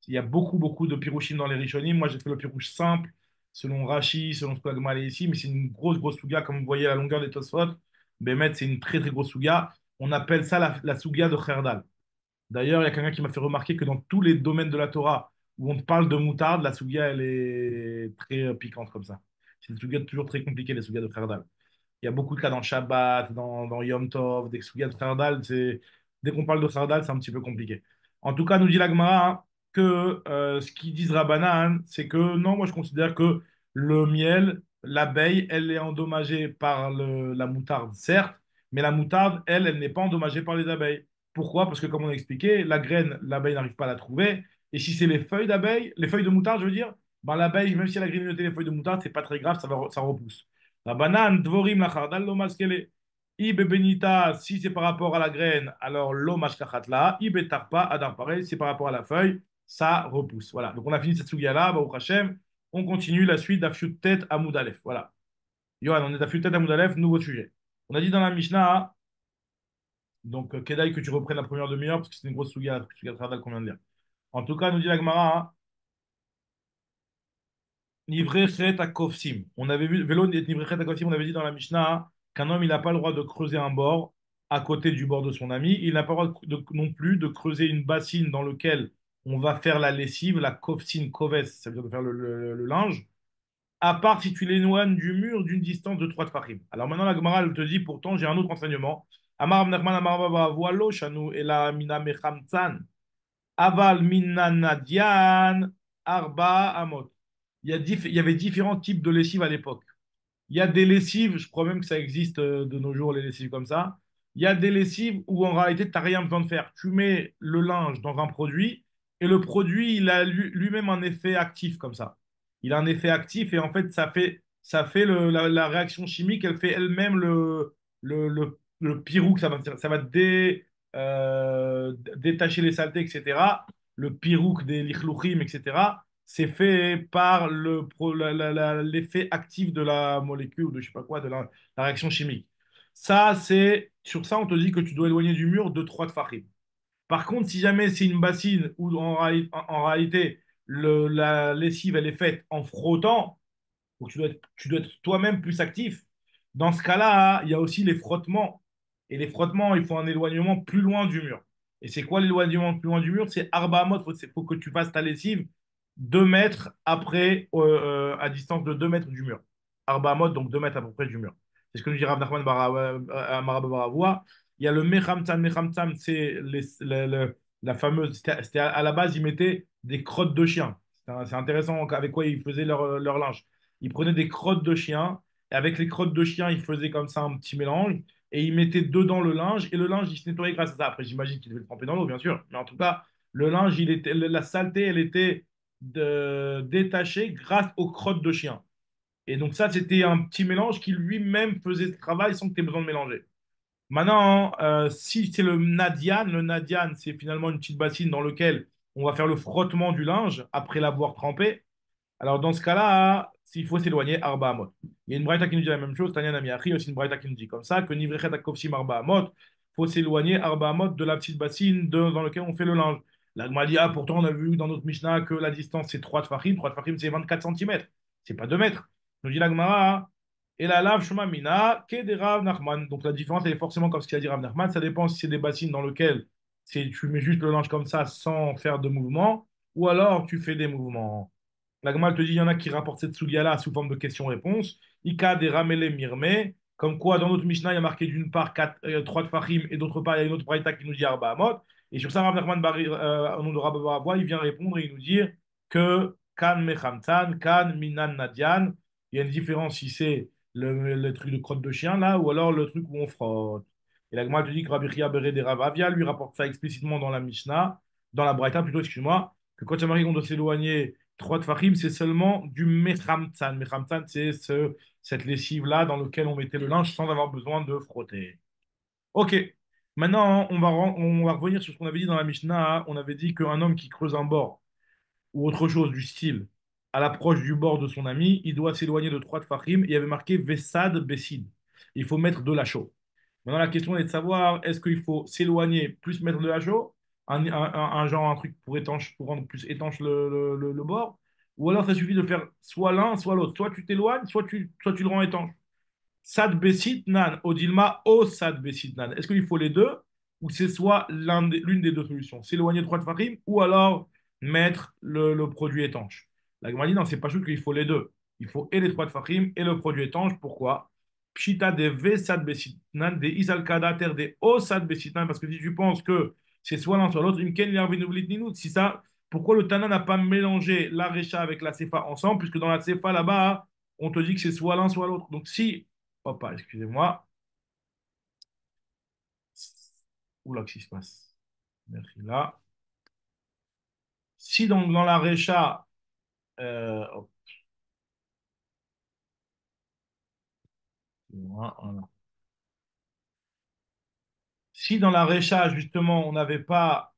Il y a beaucoup, beaucoup de pirouchim dans les Rishonim. Moi, j'ai fait le pirouche simple, selon Rashi, selon ce que l'agma est ici, mais c'est une grosse, grosse souga, comme vous voyez à la longueur des Tosfot. Bémet, c'est une très, très grosse souga. On appelle ça la souga de Khardal. D'ailleurs, il y a quelqu'un qui m'a fait remarquer que dans tous les domaines de la Torah où on te parle de moutarde, la souga, elle est très piquante comme ça. C'est une souga toujours très compliquée, les sougas de Khardal. Il y a beaucoup de cas dans Shabbat, dans Yom Tov, des sougas de Khardal. Dès qu'on parle de Khardal, c'est un petit peu compliqué. En tout cas, nous dit la Gemara que ce qu'ils disent Rabbanan, c'est que non, moi je considère que le miel, l'abeille, elle est endommagée par la moutarde, certes, mais la moutarde, elle n'est pas endommagée par les abeilles. Pourquoi? Parce que comme on a expliqué, la graine, l'abeille n'arrive pas à la trouver. Et si c'est les feuilles d'abeille, les feuilles de moutarde, je veux dire, ben l'abeille, même si elle a grignoté les feuilles de moutarde, c'est pas très grave, ça repousse. La banane, dvorim, la chardal, lo maskele. Ibe benita, si c'est par rapport à la graine, alors lo mashkachatla. Ibe tarpa, adar pareil, si c'est par rapport à la feuille, ça repousse. Voilà. Donc on a fini cette sugia-là, Baruch Hashem. On continue la suite d'Afshut Tet Amoud Aleph. Voilà. Yohan, on est d'Afshut Tet Amoud Aleph, nouveau sujet. On a dit dans la Mishnah, donc Kedai que tu reprennes la première demi-heure, parce que c'est une grosse sugia Khardal qu'on vient de lire. En tout cas, nous dit la Gemara, Nivrechet Akofsim. On avait vu, vélo et Nivrechet Akofsim, on avait dit dans la Mishnah qu'un homme, il n'a pas le droit de creuser un bord à côté du bord de son ami. Il n'a pas le droit non plus de creuser une bassine dans laquelle on va faire la lessive, la kofsin, koves, ça veut dire de faire le linge, à part si tu l'éloignes du mur d'une distance de 3 tfachim. Alors maintenant, la Gemara, elle te dit, pourtant, j'ai un autre enseignement. Amar Abnachman Amar Baba, Voalo, Shanu, Ela Mina Mechamtsan. Aval Minanadian Arba Amot. Il y avait différents types de lessives à l'époque. Il y a des lessives, je crois même que ça existe de nos jours, les lessives comme ça. Il y a des lessives où en réalité, tu n'as rien besoin de faire. Tu mets le linge dans un produit et le produit, il a lui-même un effet actif comme ça. Il a un effet actif et en fait, ça fait la réaction chimique, elle fait elle-même le pyrouk, ça va détacher les saletés, etc. Le pyrouk des lichlouchim, etc. C'est fait par l'effet actif de la molécule, ou de je sais pas quoi, de la réaction chimique. Sur ça, on te dit que tu dois éloigner du mur de 3 tfachim. Par contre, si jamais c'est une bassine où en réalité la lessive elle est faite en frottant, Donc tu dois être toi-même plus actif. Dans ce cas-là, il y a aussi les frottements. Et les frottements, il faut un éloignement plus loin du mur. Et c'est quoi l'éloignement plus loin du mur? C'est Arba Amot. Faut que tu fasses ta lessive 2 mètres après, à distance de 2 mètres du mur. Arba Amot, donc 2 mètres à peu près du mur. C'est ce que nous dit Rav Nachman Maraba Baravoua. Il y a le Mechamtzan. Mechamtzan, c'est la fameuse. C'était à la base, ils mettaient des crottes de chien. C'est intéressant avec quoi ils faisaient leur linge. Ils prenaient des crottes de chien, et avec les crottes de chien, ils faisaient comme ça un petit mélange, et ils mettaient dedans le linge, et le linge, il se nettoyait grâce à ça. Après, j'imagine qu'ils devaient le tremper dans l'eau, bien sûr. Mais en tout cas, le linge, la saleté, elle était détachée grâce aux crottes de chien. Et donc ça, c'était un petit mélange qui lui-même faisait ce travail sans que tu aies besoin de mélanger. Maintenant, si c'est le Nadian, c'est finalement une petite bassine dans laquelle on va faire le frottement du linge après l'avoir trempé. Alors, dans ce cas-là, s'il faut s'éloigner, Arba Amot. Il y a une braïta qui nous dit la même chose, Tanya Namiachi, il y a aussi une braïta qui nous dit comme ça, que Nivrechet Akovsim Arba Amot, il faut s'éloigner Arba Amot de la petite bassine dans laquelle on fait le linge. L'Agma dit, ah, pourtant, on a vu dans notre Mishnah que la distance, c'est 3 tfachim. 3 tfachim, c'est 24 centimètres. C'est pas 2 mètres. Nous dit l'Agmara, et la lave Shema ke de Rav Nachman. Donc, la différence, elle est forcément comme ce qu'il a dit Rav Nachman. Ça dépend si c'est des bassines dans lesquelles tu mets juste le linge comme ça sans faire de mouvement, ou alors tu fais des mouvements. La Gemara te dit, il y en a qui rapportent cette sugia-là sous forme de question-réponse. Ika des ramele mirme. Comme quoi, dans notre Mishnah, il y a marqué d'une part 3 tfachim et d'autre part, il y a une autre braïta qui nous dit Arba Amot. Et sur ça, Rav Nachman, au nom de Rabba Baravoua, il vient répondre et il nous dit que Kan Mechamtan, Kan Minan Nadian. Il y a une différence si c'est le truc de crotte de chien là ou alors le truc où on frotte. Et la Gemara te dit que Rabbi Chia Beret de Rav Avia lui rapporte ça explicitement dans la Mishnah, dans la braïta plutôt, excuse-moi, que quand il y a marqué qu'on doit s'éloigner 3 tfachim, c'est seulement du mechamtsan. Mechamtsan, c'est cette lessive-là dans laquelle on mettait le linge sans avoir besoin de frotter. Ok. Maintenant, on va revenir sur ce qu'on avait dit dans la Mishnah. On avait dit qu'un homme qui creuse un bord ou autre chose du style à l'approche du bord de son ami, il doit s'éloigner de 3 tfachim. Il y avait marqué Vessad Bessid. Il faut mettre de la chaux. Maintenant, la question est de savoir est-ce qu'il faut s'éloigner plus mettre de la chaux, un genre, un truc pour rendre plus étanche le bord, ou alors ça suffit de faire soit l'un, soit l'autre. Soit tu t'éloignes, soit tu le rends étanche. Sad Besit Nan, Odilma, O Sad Besit Nan. Est-ce qu'il faut les deux ou c'est soit l'une des deux solutions? S'éloigner de 3 tfachim ou alors mettre le produit étanche. La Gemara dit non, c'est pas sûr qu'il faut les deux. Il faut et les 3 tfachim et le produit étanche. Pourquoi? Pshita de V Sad Besit Nan, de Isalkada Ter de O Sad Besit Nan. Parce que si tu penses que c'est soit l'un soit l'autre, si ça, pourquoi le Tana n'a pas mélangé la Recha avec la Sefa ensemble, puisque dans la Sefa là-bas, on te dit que c'est soit l'un soit l'autre. Donc si hop, excusez-moi. Oula, qu'est-ce qui se passe? Merci là. Si donc dans la Recha, hop, voilà. Si dans la Recha, justement, on n'avait pas.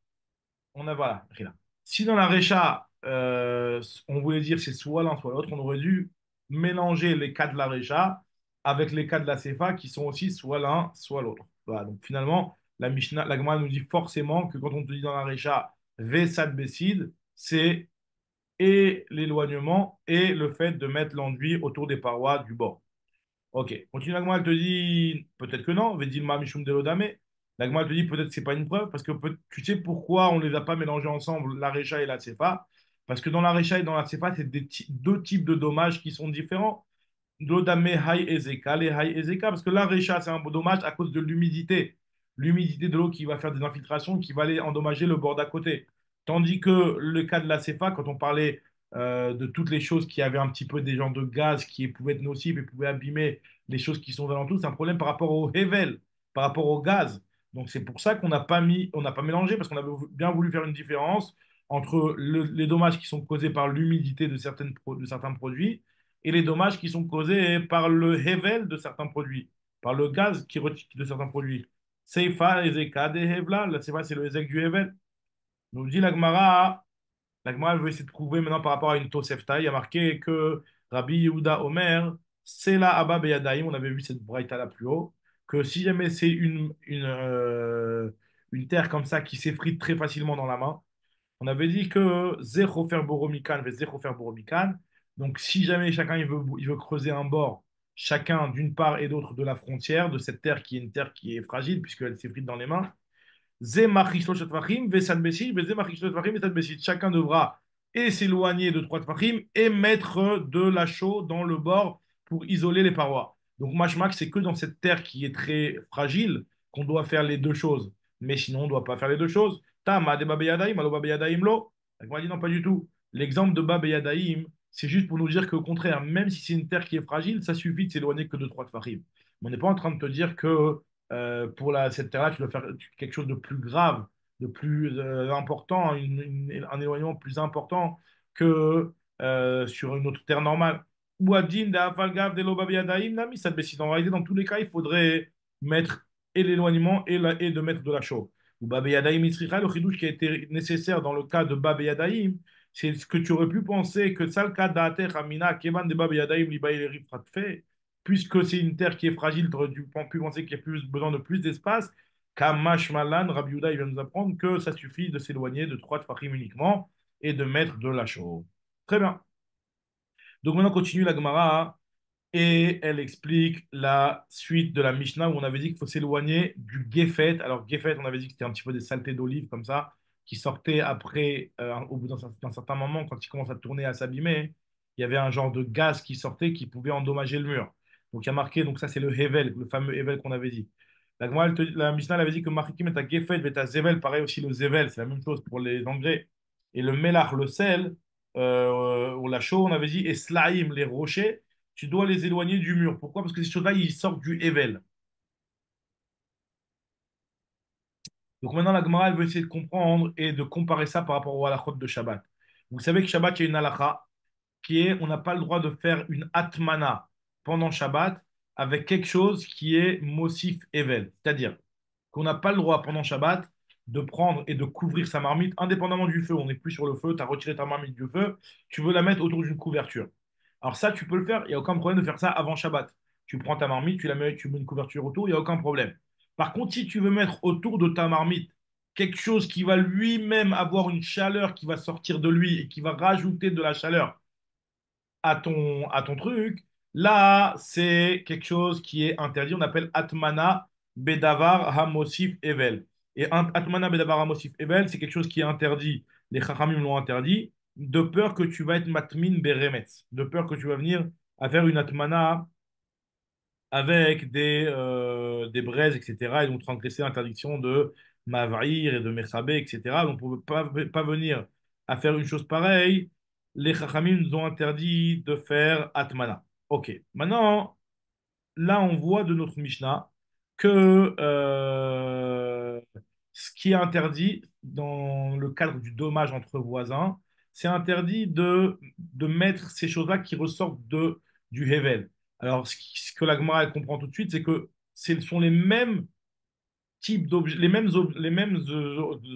Voilà, là. Si dans la Recha, on voulait dire c'est soit l'un soit l'autre, on aurait dû mélanger les cas de la Recha avec les cas de la Sefa qui sont aussi soit l'un soit l'autre. Voilà, donc finalement, la Mishnah, la Gemara nous dit forcément que quand on te dit dans la Recha, Vesad Besid, c'est et l'éloignement et le fait de mettre l'enduit autour des parois du bord. Ok, continue l'agma, elle te dit peut-être que non, Vedilma Mishum Delodame. L'agma, elle te dit peut-être que c'est pas une preuve, parce que tu sais pourquoi on ne les a pas mélangés ensemble, la Recha et la Tsefa. Parce que dans la Recha et dans la Tsefa, c'est deux types de dommages qui sont différents. L'odame Hay Ezeka, les Hay Ezeka, parce que la Recha, c'est un beau dommage à cause de l'humidité. L'humidité de l'eau qui va faire des infiltrations, qui va aller endommager le bord d'à côté. Tandis que le cas de la CFA, quand on parlait de toutes les choses qui avaient un petit peu des genres de gaz qui pouvaient être nocifs et pouvaient abîmer les choses qui sont alentours, c'est un problème par rapport au Hevel, par rapport au gaz. Donc c'est pour ça qu'on n'a pas on n'a pas mélangé, parce qu'on avait bien voulu faire une différence entre les dommages qui sont causés par l'humidité de certains produits et les dommages qui sont causés par le Hevel de certains produits, par le gaz qui retire de certains produits. Seifa, Ezeka, de Hevla, la Seifa, c'est le Ezek du Hevel. Nous dit la Gemara, elle veut essayer de prouver maintenant par rapport à une Tosefta. Il y a marqué que Rabbi Yehuda Omer, c'est la Abba Beyadaïm, on avait vu cette braïta là plus haut, que si jamais c'est une terre comme ça qui s'effrite très facilement dans la main, on avait dit que Zechofer Boromikan, Zechofer Boromikan, Donc, si jamais chacun il veut creuser un bord, chacun d'une part et d'autre de la frontière, de cette terre qui est une terre qui est fragile, puisqu'elle s'effrite dans les mains, chacun devra et s'éloigner de trois tfachim et mettre de la chaux dans le bord pour isoler les parois. Donc, mashmak, c'est que dans cette terre qui est très fragile qu'on doit faire les deux choses. Mais sinon, on ne doit pas faire les deux choses. Tama de babeyadaim, alo babeyadaim lo. On dit non, pas du tout. L'exemple de babeyadaim, c'est juste pour nous dire qu'au contraire, même si c'est une terre qui est fragile, ça suffit de s'éloigner que de trois tfachim. On n'est pas en train de te dire que pour cette terre-là, tu dois faire quelque chose de plus grave, de plus important, un éloignement plus important que sur une autre terre normale. Ouadin de Afalgav de Lobabiadaim, Nami, ça décide. En réalité, dans tous les cas, il faudrait mettre et l'éloignement et de mettre de la chaux. Ou Babeyadaim Isricha, le chidouche qui a été nécessaire dans le cas de Babeyadaim, c'est ce que tu aurais pu penser que Salka Daater Amina, Kevan de Babeyadaim, Libaï Rifrat fait puisque c'est une terre qui est fragile, tu aurais pu penser qu'il y a besoin de plus d'espace. Kamash Malan, Rabbi Yehuda, il vient nous apprendre que ça suffit de s'éloigner de trois tfachim uniquement et de mettre de la chaux. Très bien. Donc maintenant, on continue la Gemara et elle explique la suite de la Mishnah où on avait dit qu'il faut s'éloigner du Gefet. Alors, Gefet, on avait dit que c'était un petit peu des saletés d'olive comme ça qui sortaient après, au bout d'un certain moment, quand il commence à tourner, à s'abîmer, il y avait un genre de gaz qui sortait qui pouvait endommager le mur. Donc, il y a marqué, donc ça, c'est le Hevel, le fameux Hevel qu'on avait dit. La, Gemara, la Mishnah elle avait dit que Marikim est à Gefet, est à Zevel, pareil aussi le Zevel, c'est la même chose pour les engrais. Et le Melach, le sel, ou la chaux, on avait dit, et Slaim, les rochers tu dois les éloigner du mur. Pourquoi? Parce que ces choses-là, ils sortent du Evel. Donc maintenant, la Gemara, elle veut essayer de comprendre et de comparer ça par rapport au halachot de Shabbat. Vous savez que Shabbat, il y a une halakha qui est, on n'a pas le droit de faire une atmana pendant Shabbat avec quelque chose qui est Mosif Evel. C'est-à-dire qu'on n'a pas le droit pendant Shabbat de prendre et de couvrir sa marmite indépendamment du feu. On n'est plus sur le feu, tu as retiré ta marmite du feu, tu veux la mettre autour d'une couverture. Alors ça, tu peux le faire, il n'y a aucun problème de faire ça avant Shabbat. Tu prends ta marmite, tu la mets, tu mets une couverture autour, il n'y a aucun problème. Par contre, si tu veux mettre autour de ta marmite quelque chose qui va lui-même avoir une chaleur qui va sortir de lui et qui va rajouter de la chaleur à ton truc, là, c'est quelque chose qui est interdit. On appelle Atmana Bedavar Hamosif Evel. Et Atmana Bedavar Hamosif Evel, c'est quelque chose qui est interdit. Les Chachamim l'ont interdit, de peur que tu vas être Matmin Beremetz, de peur que tu vas venir à faire une Atmana avec des braises, etc. Et donc transgresser l'interdiction de Mavrir et de Mechabe, etc. Donc on ne peut pas venir à faire une chose pareille. Les Chachamim nous ont interdit de faire Atmana. Ok, maintenant, là on voit de notre Mishnah que ce qui est interdit dans le cadre du dommage entre voisins, c'est interdit de mettre ces choses-là qui ressortent du Hevel. Alors, ce que la Gemara elle comprend tout de suite, c'est que ce sont les mêmes types d'objets, les mêmes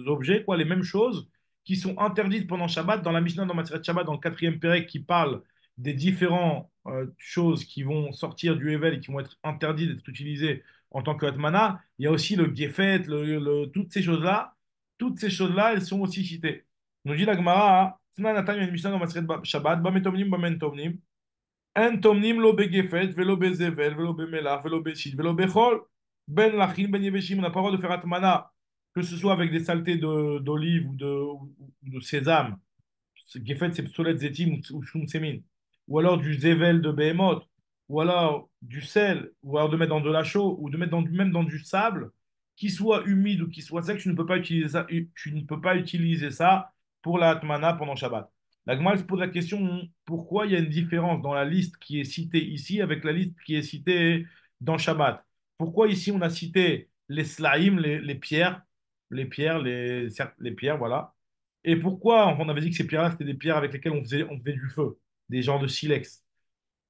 objets, quoi, les mêmes choses qui sont interdites pendant Shabbat. Dans la Mishnah, dans Maseret Shabbat, dans le quatrième Pérec, qui parle des différentes choses qui vont sortir du Hevel et qui vont être interdites d'être utilisées en tant que Atmana, il y a aussi le Gefet, toutes ces choses-là, elles sont aussi citées. Nous dit la Gemara, Tana Natan, il y a une Mishnah dans Maseret Shabbat, Bametomnim, Bamentomnim, en tomnim lo begefet, velo bezevel, velo bemelach, velo beshit, velo bechol, ben lachin, ben yeveshim. On n'a pas le droit de faire atmana, que ce soit avec des saletés d'olive ou de sésame. Gefet, c'est psolet zetim ou shum semin. Ou alors du zevel de behemoth, ou alors du sel, ou alors de mettre dans de la chaux, ou de mettre même dans du sable, qui soit humide ou qui soit sec, tu ne peux pas utiliser ça, tu ne peux pas utiliser ça pour la atmana pendant Shabbat. La Gemara se pose la question pourquoi il y a une différence dans la liste qui est citée ici avec la liste qui est citée dans Shabbat. Pourquoi ici on a cité les slaim, certes, les pierres, voilà. Et pourquoi on avait dit que ces pierres-là, c'était des pierres avec lesquelles on faisait du feu, des genres de silex.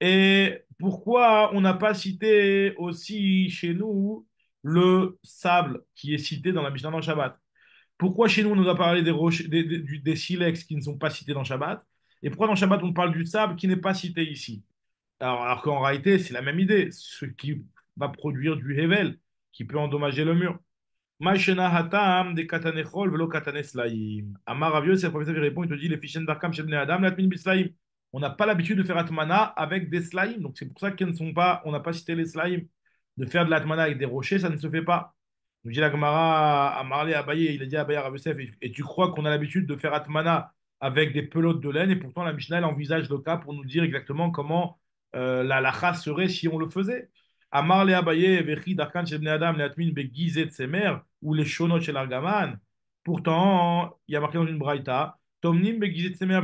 Et pourquoi on n'a pas cité aussi chez nous le sable qui est cité dans la Mishnah dans Shabbat? Pourquoi chez nous on nous a parlé des, roches, des silex qui ne sont pas cités dans Shabbat? Et pourquoi dans Shabbat on parle du sable qui n'est pas cité ici? Alors qu'en réalité, c'est la même idée, ce qui va produire du Hevel, qui peut endommager le mur. Maïshena hatam de katanechol velo kataneslaim. Amar Rav Yosef, le professeur il répond, il te dit les fichen barkam shel bnei adam latmin bislaim. on n'a pas l'habitude de faire atmana avec des slimes. Donc c'est pour ça qu'ils ne sont pas, on n'a pas cité les slimes. De faire de l'atmana avec des rochers, ça ne se fait pas. Donc dit la Gemara à Marley Abaye, il a dit à Abaye à Rav Yosef, et tu crois qu'on a l'habitude de faire atmana avec des pelotes de laine, et pourtant la Mishnah elle envisage le cas pour nous dire exactement comment la lacha serait si on le faisait. Amar le Abaye, Vechi Darkan Shel Bnei Adam, Leatmin Begizet Semer, ou les Shonot Shel Argaman. Pourtant, il y a marqué dans une braïta, Tomnim Begizet Semer,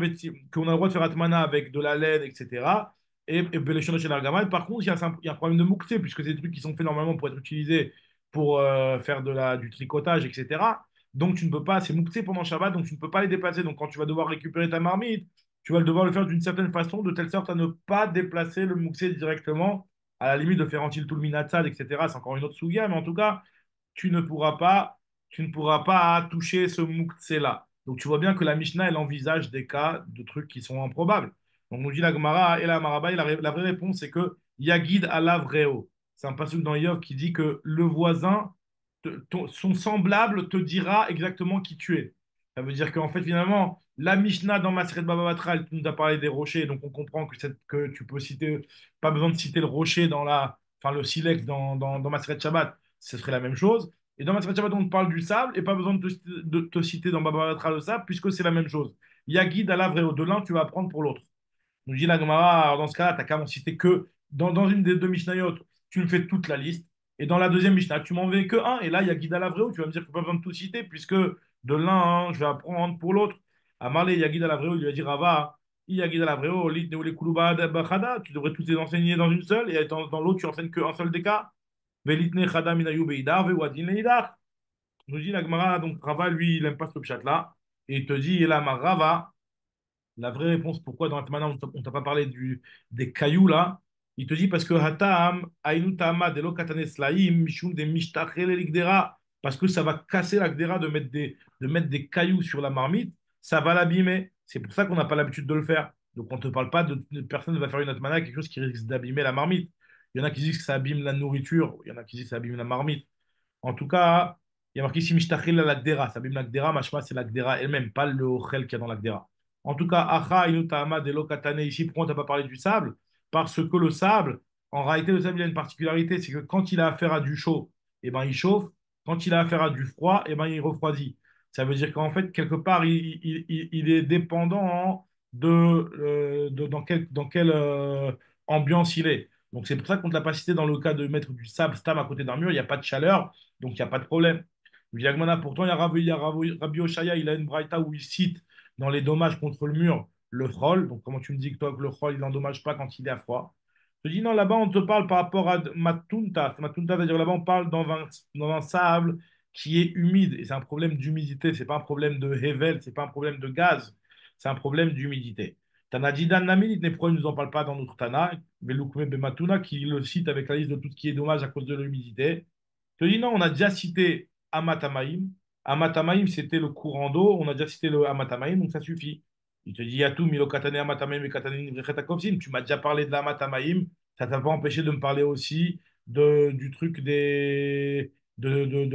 qu'on a le droit de faire atmana avec de la laine, etc. Et les Shonot Shel Argaman. Par contre, il y a un problème de mouktsé, puisque c'est des trucs qui sont faits normalement pour être utilisés pour faire du tricotage, etc. Donc, tu ne peux pas, c'est mouktsé pendant Shabbat, donc tu ne peux pas les déplacer. Donc, quand tu vas devoir récupérer ta marmite, tu vas devoir le faire d'une certaine façon, de telle sorte à ne pas déplacer le mouktsé directement, à la limite de faire antil tout le minatsad, etc. C'est encore une autre souga, mais en tout cas, tu ne pourras pas, tu ne pourras pas toucher ce mouktsé-là. Donc, tu vois bien que la Mishnah, elle envisage des cas de trucs qui sont improbables. Donc, nous dit la Gemara et la Maraba, et la vraie réponse, c'est que Yagid ala vreo. C'est un passage dans Yov qui dit que le voisin, son semblable, te dira exactement qui tu es. Ça veut dire qu'en fait, finalement, la Mishnah dans Maseret Baba Batra, elle nous a parlé des rochers, donc on comprend que tu peux citer, pas besoin de citer le rocher enfin le silex dans Maseret Shabbat, ce serait la même chose. Et dans Maseret Shabbat, on te parle du sable, et pas besoin de te citer dans Baba Batra le sable, puisque c'est la même chose. Yagid à l'avre et au de l'un, tu vas apprendre pour l'autre. Nous dit la Gemara, alors dans ce cas-là, tu n'as qu'à m'en citer que dans une des deux Mishnayot, tu me fais toute la liste. Et dans la deuxième Mishnah, tu m'en fais que un. Et là, il y a Guida Lavreo, tu vas me dire qu'il n'y a pas besoin de tout citer, puisque de l'un, hein, je vais apprendre pour l'autre. Amarle, il y a Guida Lavreo, il lui a dit Rava, il y a Guida Lavreo, lit les Kuluba Bachada, tu devrais tous les enseigner dans une seule, et dans l'autre, tu enseignes qu'un seul des cas. Velitne Chada Minayu Beidar, Vewadin Leidar. Nous dit la Gemara, donc Rava, lui, il n'aime pas ce pchat-là. Et il te dit, il a ma Rava. La vraie réponse, pourquoi dans Atmana, on t'a pas parlé des cailloux là, il te dit parce que Hatam, Ainu Tama, de Lokatane Slaim, Mishum de Mishtachel Ligdera, parce que ça va casser la gdera de mettre des cailloux sur la marmite, ça va l'abîmer. C'est pour ça qu'on n'a pas l'habitude de le faire. Donc on ne te parle pas de personne ne va faire une Atmana, quelque chose qui risque d'abîmer la marmite. Il y en a qui disent que ça abîme la nourriture, il y en a qui disent que ça abîme la marmite. En tout cas, il y a marqué ici Mishtachel la Gdera. Ça abîme la Gdera, machma, c'est la Gdera elle-même, pas le Ochel qu'il y a dans la Gdera. En tout cas, Acha Inutama de Lokatane, ici, pourquoi on t'a pas parlé du sable? Parce que le sable, en réalité, le sable, il a une particularité, c'est que quand il a affaire à du chaud, eh ben, il chauffe. Quand il a affaire à du froid, eh ben, il refroidit. Ça veut dire qu'en fait, quelque part, il est dépendant dans quelle ambiance il est. Donc, c'est pour ça qu'on ne l'a pas cité dans le cas de mettre du sable stam à côté d'un mur, il n'y a pas de chaleur, donc il n'y a pas de problème. Viagmana, pourtant, il y a Rabbi Oshaya, il a une braïta où il cite dans les dommages contre le mur le frôle. Donc, comment tu me dis que toi, que le frôle, il n'endommage pas quand il est à froid? Je dis non, là-bas, on te parle par rapport à Matunta. Matunta, c'est-à-dire là-bas, on parle dans un sable qui est humide. Et c'est un problème d'humidité. C'est pas un problème de Hevel, c'est pas un problème de gaz. C'est un problème d'humidité. Tana Didan Namil, pourquoi il ne nous en parle pas dans notre Tana, Beloukme Bematuna, qui le cite avec la liste de tout ce qui est dommage à cause de l'humidité. Je dis non, on a déjà cité Amatamaïm. Amatamaïm, c'était le courant d'eau. On a déjà cité le Amatamaïm, donc ça suffit. Il te dit Yatou, Milo Katane, Amatamaïm et Katane Nivrechetakofsim. Tu m'as déjà parlé de l'Amatamaïm. Ça t'a pas empêché de me parler aussi du truc de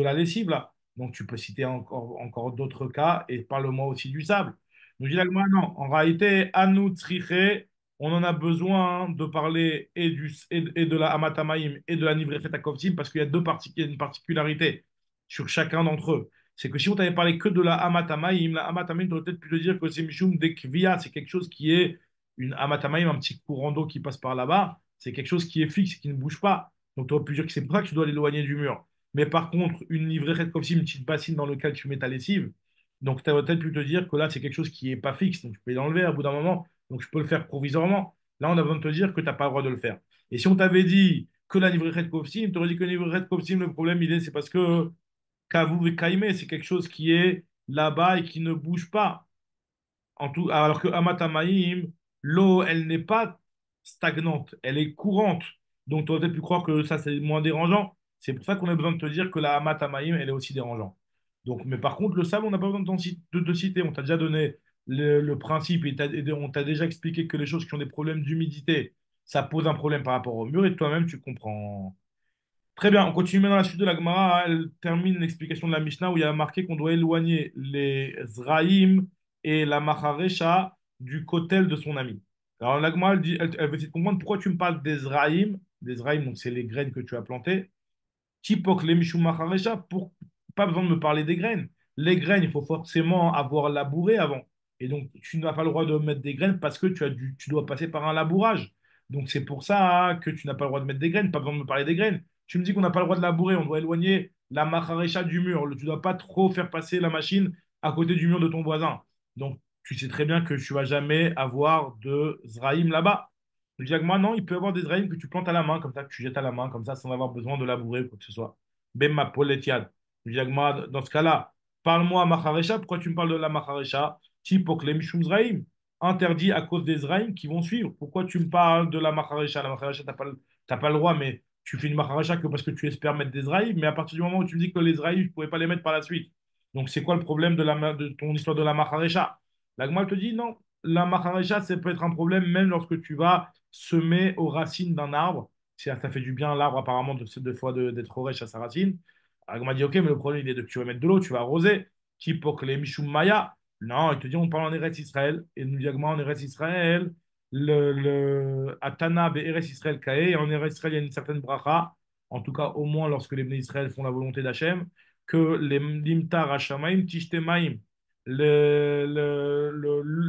la lessive, là. Donc tu peux citer encore d'autres cas et parle-moi aussi du sable. Nous dit l'Agma, non. En réalité, Anou Triche, on en a besoin de parler et de la Amatamaïm et de la Nivrechet Akovtim parce qu'il y a il y a une particularité sur chacun d'entre eux. C'est que si on t'avait parlé que de la Amatamaïm, tu aurais peut-être pu te dire que c'est Mishum Dekvia, c'est quelque chose qui est une Amatamaïm, un petit courant d'eau qui passe par là-bas, c'est quelque chose qui est fixe et qui ne bouge pas. Donc tu aurais pu dire que c'est pour ça que tu dois l'éloigner du mur. Mais par contre, une Nivrechet Akovtim, une petite bassine dans laquelle tu mets ta lessive, donc tu aurais peut-être pu te dire que là, c'est quelque chose qui n'est pas fixe, donc tu peux l'enlever à bout d'un moment. Donc, je peux le faire provisoirement. Là, on a besoin de te dire que tu n'as pas le droit de le faire. Et si on t'avait dit que la livret de Kovsim, tu aurais dit que la livret de Kovsim, le problème, c'est parce que Kavou et Kaimé, c'est quelque chose qui est là-bas et qui ne bouge pas. Alors que Amatamaïm, l'eau, elle n'est pas stagnante, elle est courante. Donc, tu aurais peut-être pu croire que ça, c'est moins dérangeant. C'est pour ça qu'on a besoin de te dire que la Amatamaïm, elle est aussi dérangeante. Donc, mais par contre, le sable, on n'a pas besoin de te citer. On t'a déjà donné le principe et on t'a déjà expliqué que les choses qui ont des problèmes d'humidité, ça pose un problème par rapport au mur et toi-même, tu comprends. Très bien, on continue maintenant la suite de la Gemara. Elle termine l'explication de la Mishnah où il y a marqué qu'on doit éloigner les Zraïm et la Macharesha du kotel de son ami. Alors, la Gemara, elle veut essayer de comprendre pourquoi tu me parles d'Ezraïm. D'Ezraïm, donc c'est les graines que tu as plantées. Kipok le mishum macharesha, pour pas besoin de me parler des graines. Les graines, il faut forcément avoir labouré avant. Et donc, tu n'as pas le droit de mettre des graines parce que tu dois passer par un labourage. Donc, c'est pour ça que tu n'as pas le droit de mettre des graines. Pas besoin de me parler des graines. Tu me dis qu'on n'a pas le droit de labourer. On doit éloigner la macharesha du mur. Tu ne dois pas trop faire passer la machine à côté du mur de ton voisin. Donc, tu sais très bien que tu ne vas jamais avoir de zraïm là-bas. Je dis que moi, non, il peut y avoir des zraïm que tu plantes à la main, comme ça, que tu jettes à la main, comme ça, sans avoir besoin de labourer ou quoi que ce soit. Bemma poletiad. Je dis que moi, dans ce cas-là, parle-moi macharesha. Pourquoi tu me parles de la macharesha? Tipok le mishum zraïm. Interdit à cause des zraïm qui vont suivre. Pourquoi tu me parles de la macharesha? La macharesha, t'as pas le droit, mais tu fais une macharesha que parce que tu espères mettre des zraïm. Mais à partir du moment où tu me dis que les zraïm, je ne pourrais pas les mettre par la suite. Donc, c'est quoi le problème de ton histoire de la macharesha? La Gemara te dit non, la macharesha, ça peut être un problème même lorsque tu vas semer aux racines d'un arbre. Si ça fait du bien à l'arbre, apparemment, deux fois d'être rêche à sa racine. La Gemara dit ok, mais le problème, il est de que tu vas mettre de l'eau, tu vas arroser. Qui pour les Mishum Maya? Non, il te dit on parle en Eretz Israël. Et nous dit en Eretz Israël, Atana Eretz Israël Kae. Et en Eretz Israël, il y a une certaine bracha, en tout cas au moins lorsque les Bnei Israël font la volonté d'Hachem, que les Limtar Hashamaim Tishtemaim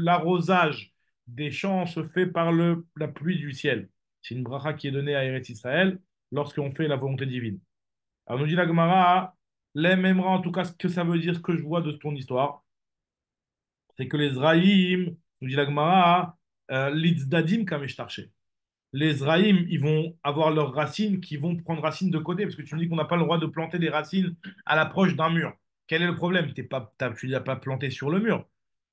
l'arrosage des champs se fait par la pluie du ciel. C'est une bracha qui est donnée à Eretz Israël lorsqu'on fait la volonté divine. Alors nous dit la Gemara, les mêmes en tout cas ce que ça veut dire, ce que je vois de ton histoire, c'est que les Zraïm, nous dit la Gemara, l'Itzdadim kameshtarché. Les Zraïm, ils vont avoir leurs racines qui vont prendre racines de côté, parce que tu me dis qu'on n'a pas le droit de planter des racines à l'approche d'un mur. Quel est le problème? Tu ne l'as pas planté sur le mur.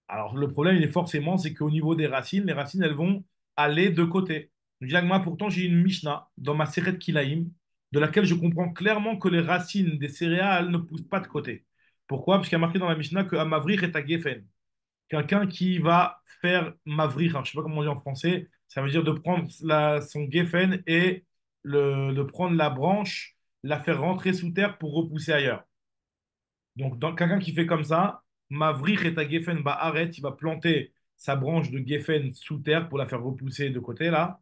Alors, le problème, il est forcément, c'est qu'au niveau des racines, les racines, elles vont aller de côté. Je dis, moi, pourtant, j'ai une Mishnah dans ma Seret Kilaïm, de laquelle je comprends clairement que les racines des céréales ne poussent pas de côté. Pourquoi? Parce qu'il y a marqué dans la Mishnah que Amavrir est à Geffen. Quelqu'un qui va faire Mavrir, alors, je ne sais pas comment on dit en français, ça veut dire de prendre son Geffen et de prendre la branche, la faire rentrer sous terre pour repousser ailleurs. Donc, quelqu'un qui fait comme ça, Mavrich et ta Geffen va arrêter, il va planter sa branche de Geffen sous terre pour la faire repousser de côté là.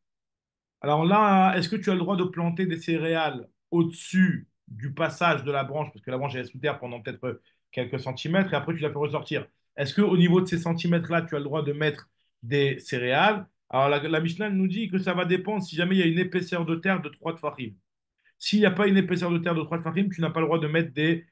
Alors là, est-ce que tu as le droit de planter des céréales au-dessus du passage de la branche, parce que la branche elle est sous terre pendant peut-être quelques centimètres, et après tu la peux ressortir. Est-ce qu'au niveau de ces centimètres-là, tu as le droit de mettre des céréales? Alors la Mishnah elle nous dit que ça va dépendre si jamais il y a une épaisseur de terre de 3 tfachim. S'il n'y a pas une épaisseur de terre de 3 tfachim, tu n'as pas le droit de mettre des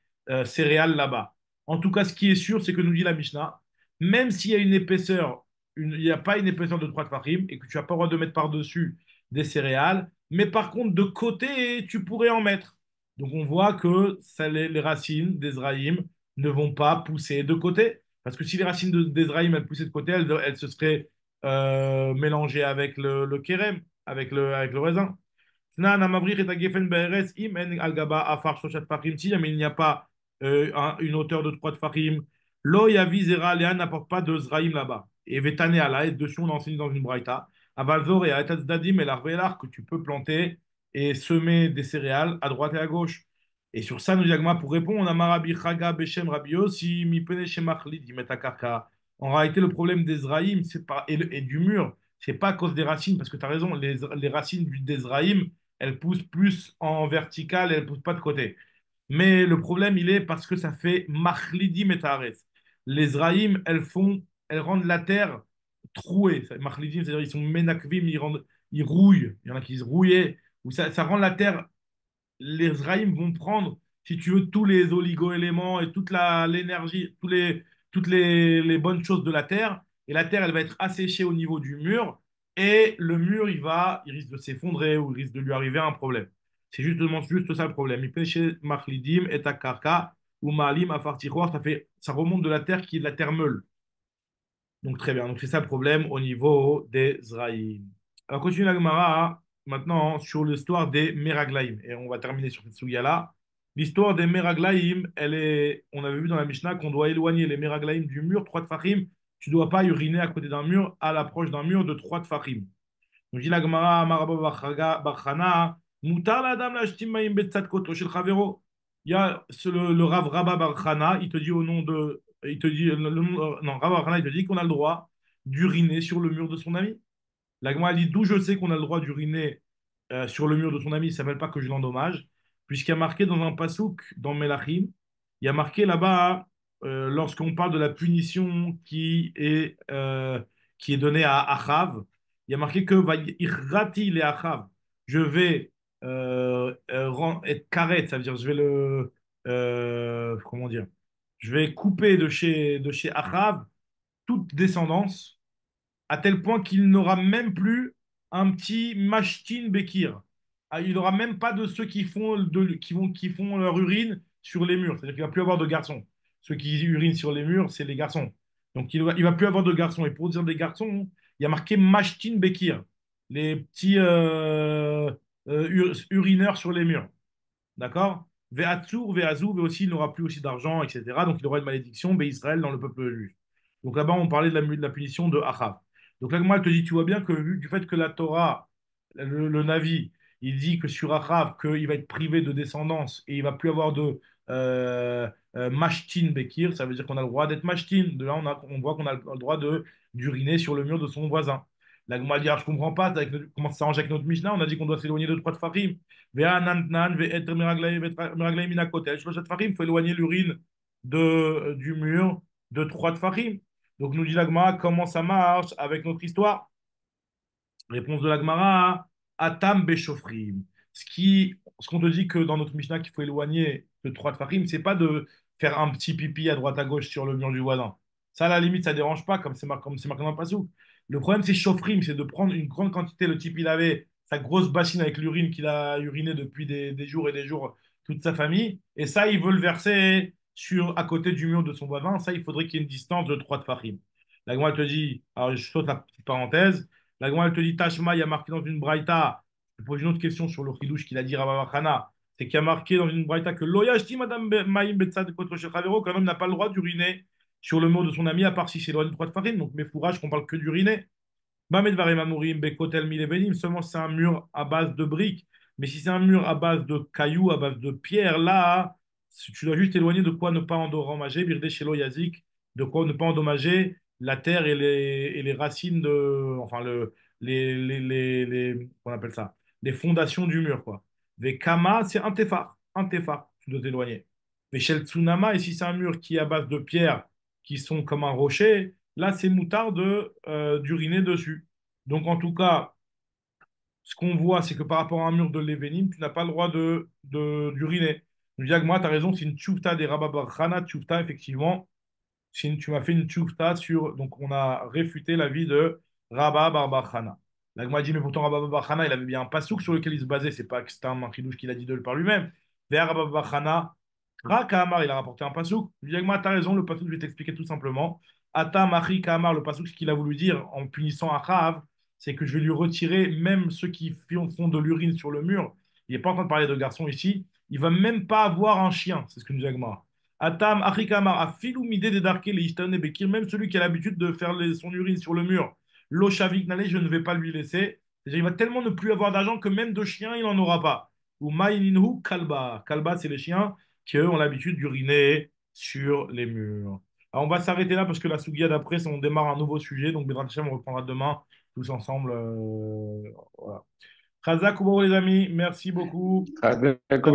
céréales là-bas. En tout cas, ce qui est sûr, c'est que nous dit la Mishnah, même s'il y a une épaisseur, il n'y a pas une épaisseur de 3 tfachim et que tu n'as pas le droit de mettre par-dessus des céréales, mais par contre, de côté, tu pourrais en mettre. Donc on voit que les racines d'Ezraïm ne vont pas pousser de côté. Parce que si les racines d'Ezraïm, elles poussaient de côté, elles se seraient mélangées avec le kérem, avec le raisin. S'il il n'y a pas une hauteur de 3 tfachim, lo yavi zera léa n'apporte pas de zraïm là-bas. Et vetane ala, et dessus on enseigne dans une braïta, avalzor et aetat dadim et l'arvelar que tu peux planter et semer des céréales à droite et à gauche. Et sur ça, nous diagma pour répondre, on a marabi chaga beshem rabio si mi pene shemachli dit metakarka. En réalité, le problème des zraïm c'est pas, et du mur, c'est pas à cause des racines, parce que tu as raison, les racines des zraïm, elles poussent plus en vertical et elles poussent pas de côté. Mais le problème, il est parce que ça fait machlidim et taharet. Les Zraïm, elles rendent la terre trouée. Machlidim, c'est-à-dire ils sont menakvim, ils rouillent. Il y en a qui se rouillaient. Ou ça rend la terre, les Zraïm vont prendre, si tu veux, tous les oligo-éléments et toute l'énergie, toutes les bonnes choses de la terre. Et la terre, elle va être asséchée au niveau du mur. Et le mur, il risque de s'effondrer ou il risque de lui arriver un problème. C'est juste ça le problème. Il pêche Machlidim et Takarka ou Malim Afartiroir, ça remonte de la terre qui est de la terre meule. Donc très bien. Donc c'est ça le problème au niveau des Zraïm. Alors continue la Gemara maintenant sur l'histoire des Meraglaïm. Et on va terminer sur cette sugia-là. L'histoire des Meraglaïm, on avait vu dans la Mishnah qu'on doit éloigner les Meraglaïm du mur, 3 tfachim. Tu ne dois pas uriner à côté d'un mur, à l'approche d'un mur de 3 tfachim. Donc dit la Gemara, Maraba Barchana, Moutar la dame la shtimaim betzat koto shel chavero. Il y a le Rav Rabba Barchana, il te dit au nom de. Il te dit, non, Rav Barchana, il te dit qu'on a le droit d'uriner sur le mur de son ami. La Gemara dit d'où je sais qu'on a le droit d'uriner sur le mur de son ami, ça ne s'appelle pas que je l'endommage, puisqu'il y a marqué dans un pasouk dans Melachim, il y a marqué là-bas, lorsqu'on parle de la punition qui est donnée à Achav, il y a marqué que irrati les Achav, je vais être carré, ça veut dire je vais comment dire, je vais couper de chez Achav toute descendance à tel point qu'il n'aura même plus un petit mashtin bekir. Ah, il n'aura même pas de ceux qui font leur urine sur les murs. C'est-à-dire qu'il ne va plus avoir de garçons. Ceux qui urinent sur les murs, c'est les garçons. Donc il va plus avoir de garçons. Et pour dire des garçons, il y a marqué mashtin bekir. Les petits urineurs sur les murs. D'accord? Ve'atsur, ve'azou, mais aussi il n'aura plus aussi d'argent, etc. Donc il aura une malédiction, Israël dans le peuple juif. Donc là-bas, on parlait de la punition de Achav. Donc là, moi, elle te dit, tu vois bien que vu du fait que la Torah, le Navi, il dit que sur Achav, qu'il va être privé de descendance et il va plus avoir de mashtin bekir, ça veut dire qu'on a le droit d'être mashtin. De là, on voit qu'on a le droit d'uriner sur le mur de son voisin. La Gemara dit, ah, je comprends pas comment ça s'arrange avec notre Mishnah. On a dit qu'on doit s'éloigner de trois Tfarim. Il faut éloigner l'urine du mur de trois Tfarim. Donc nous dit l'Agmara, comment ça marche avec notre histoire? Réponse de l'Agmara, Atam Beshofrim. Ce qu'on te dit que dans notre Mishnah qu'il faut éloigner de trois Tfarim, c'est pas de faire un petit pipi à droite à gauche sur le mur du voisin. Ça, à la limite, ça dérange pas, comme c'est marqué dans le passage. Le problème, c'est Shofrim, c'est de prendre une grande quantité. Le type, il avait sa grosse bassine avec l'urine qu'il a uriné depuis des jours et des jours, toute sa famille. Et ça, il veut le verser à côté du mur de son voisin. Ça, il faudrait qu'il y ait une distance de 3 Tfachim. La Gemara te dit, alors je saute la petite parenthèse, la Gemara te dit, Tashma, il y a marqué dans une braïta, je pose une autre question sur le chidouche qu'il a dit Rabba Bachana, c'est qu'il y a marqué dans une braïta que Loyashti, Madame Maïm Betsad contre Shechavero, qu'un homme n'a pas le droit d'uriner sur le mot de son ami, à part si c'est loin de 3 Tfachim. Donc mes fourrages, qu'on parle que d'uriner. Seulement c'est un mur à base de briques. Mais si c'est un mur à base de cailloux, à base de pierres, là, tu dois juste éloigner de quoi ne pas endommager, Birde Shelo Yazik, de quoi ne pas endommager la terre et les racines enfin, qu'on appelle ça, les fondations du mur, quoi. Kama, c'est un tefar, tu dois t'éloigner. Shel Tsunama, et si c'est un mur qui est à base de pierres qui sont comme un rocher, là, c'est moutard d'uriner dessus. Donc, en tout cas, ce qu'on voit, c'est que par rapport à un mur de Lévénim, tu n'as pas le droit d'uriner. Je dis, moi, tu as raison, c'est une tchoufta des Rababar Khana. Tchoufta, effectivement, tu m'as fait une tchoufta sur. Donc, on a réfuté l'avis de Rabba Bar Khana. Là, moi, dit, mais pourtant, Rabba Bar Khana, il avait bien un pasouk sur lequel il se basait. C'est pas que c'était un manchidouche qu'il a dit de par lui-même. Vers Rabba Bar Khana, Raka Amar, il a rapporté un pasouk. Je dis, moi, tu as raison, le pasouk, je vais t'expliquer tout simplement. Ata Machi Kamar, le pasouk, ce qu'il a voulu dire en punissant Achav, c'est que je vais lui retirer même ceux qui font de l'urine sur le mur. Il n'est pas en train de parler de garçons ici. Il va même pas avoir un chien, c'est ce que nous dit Agmara. Atam, Achikamar, Afilou Midé Dedarké, les Ishtan et Bekir, même celui qui a l'habitude de faire son urine sur le mur. L'Oshavik Nale, je ne vais pas lui laisser. C'est-à-dire, il va tellement ne plus avoir d'argent que même de chien, il n'en aura pas. Ou Maïninhu Kalba. Kalba, c'est les chiens qui, eux, ont l'habitude d'uriner sur les murs. Alors, on va s'arrêter là parce que la Sougia d'après, on démarre un nouveau sujet. Donc, Bédrat Hashem, on reprendra demain tous ensemble. Voilà. Khazak, les amis, merci beaucoup. D'accord.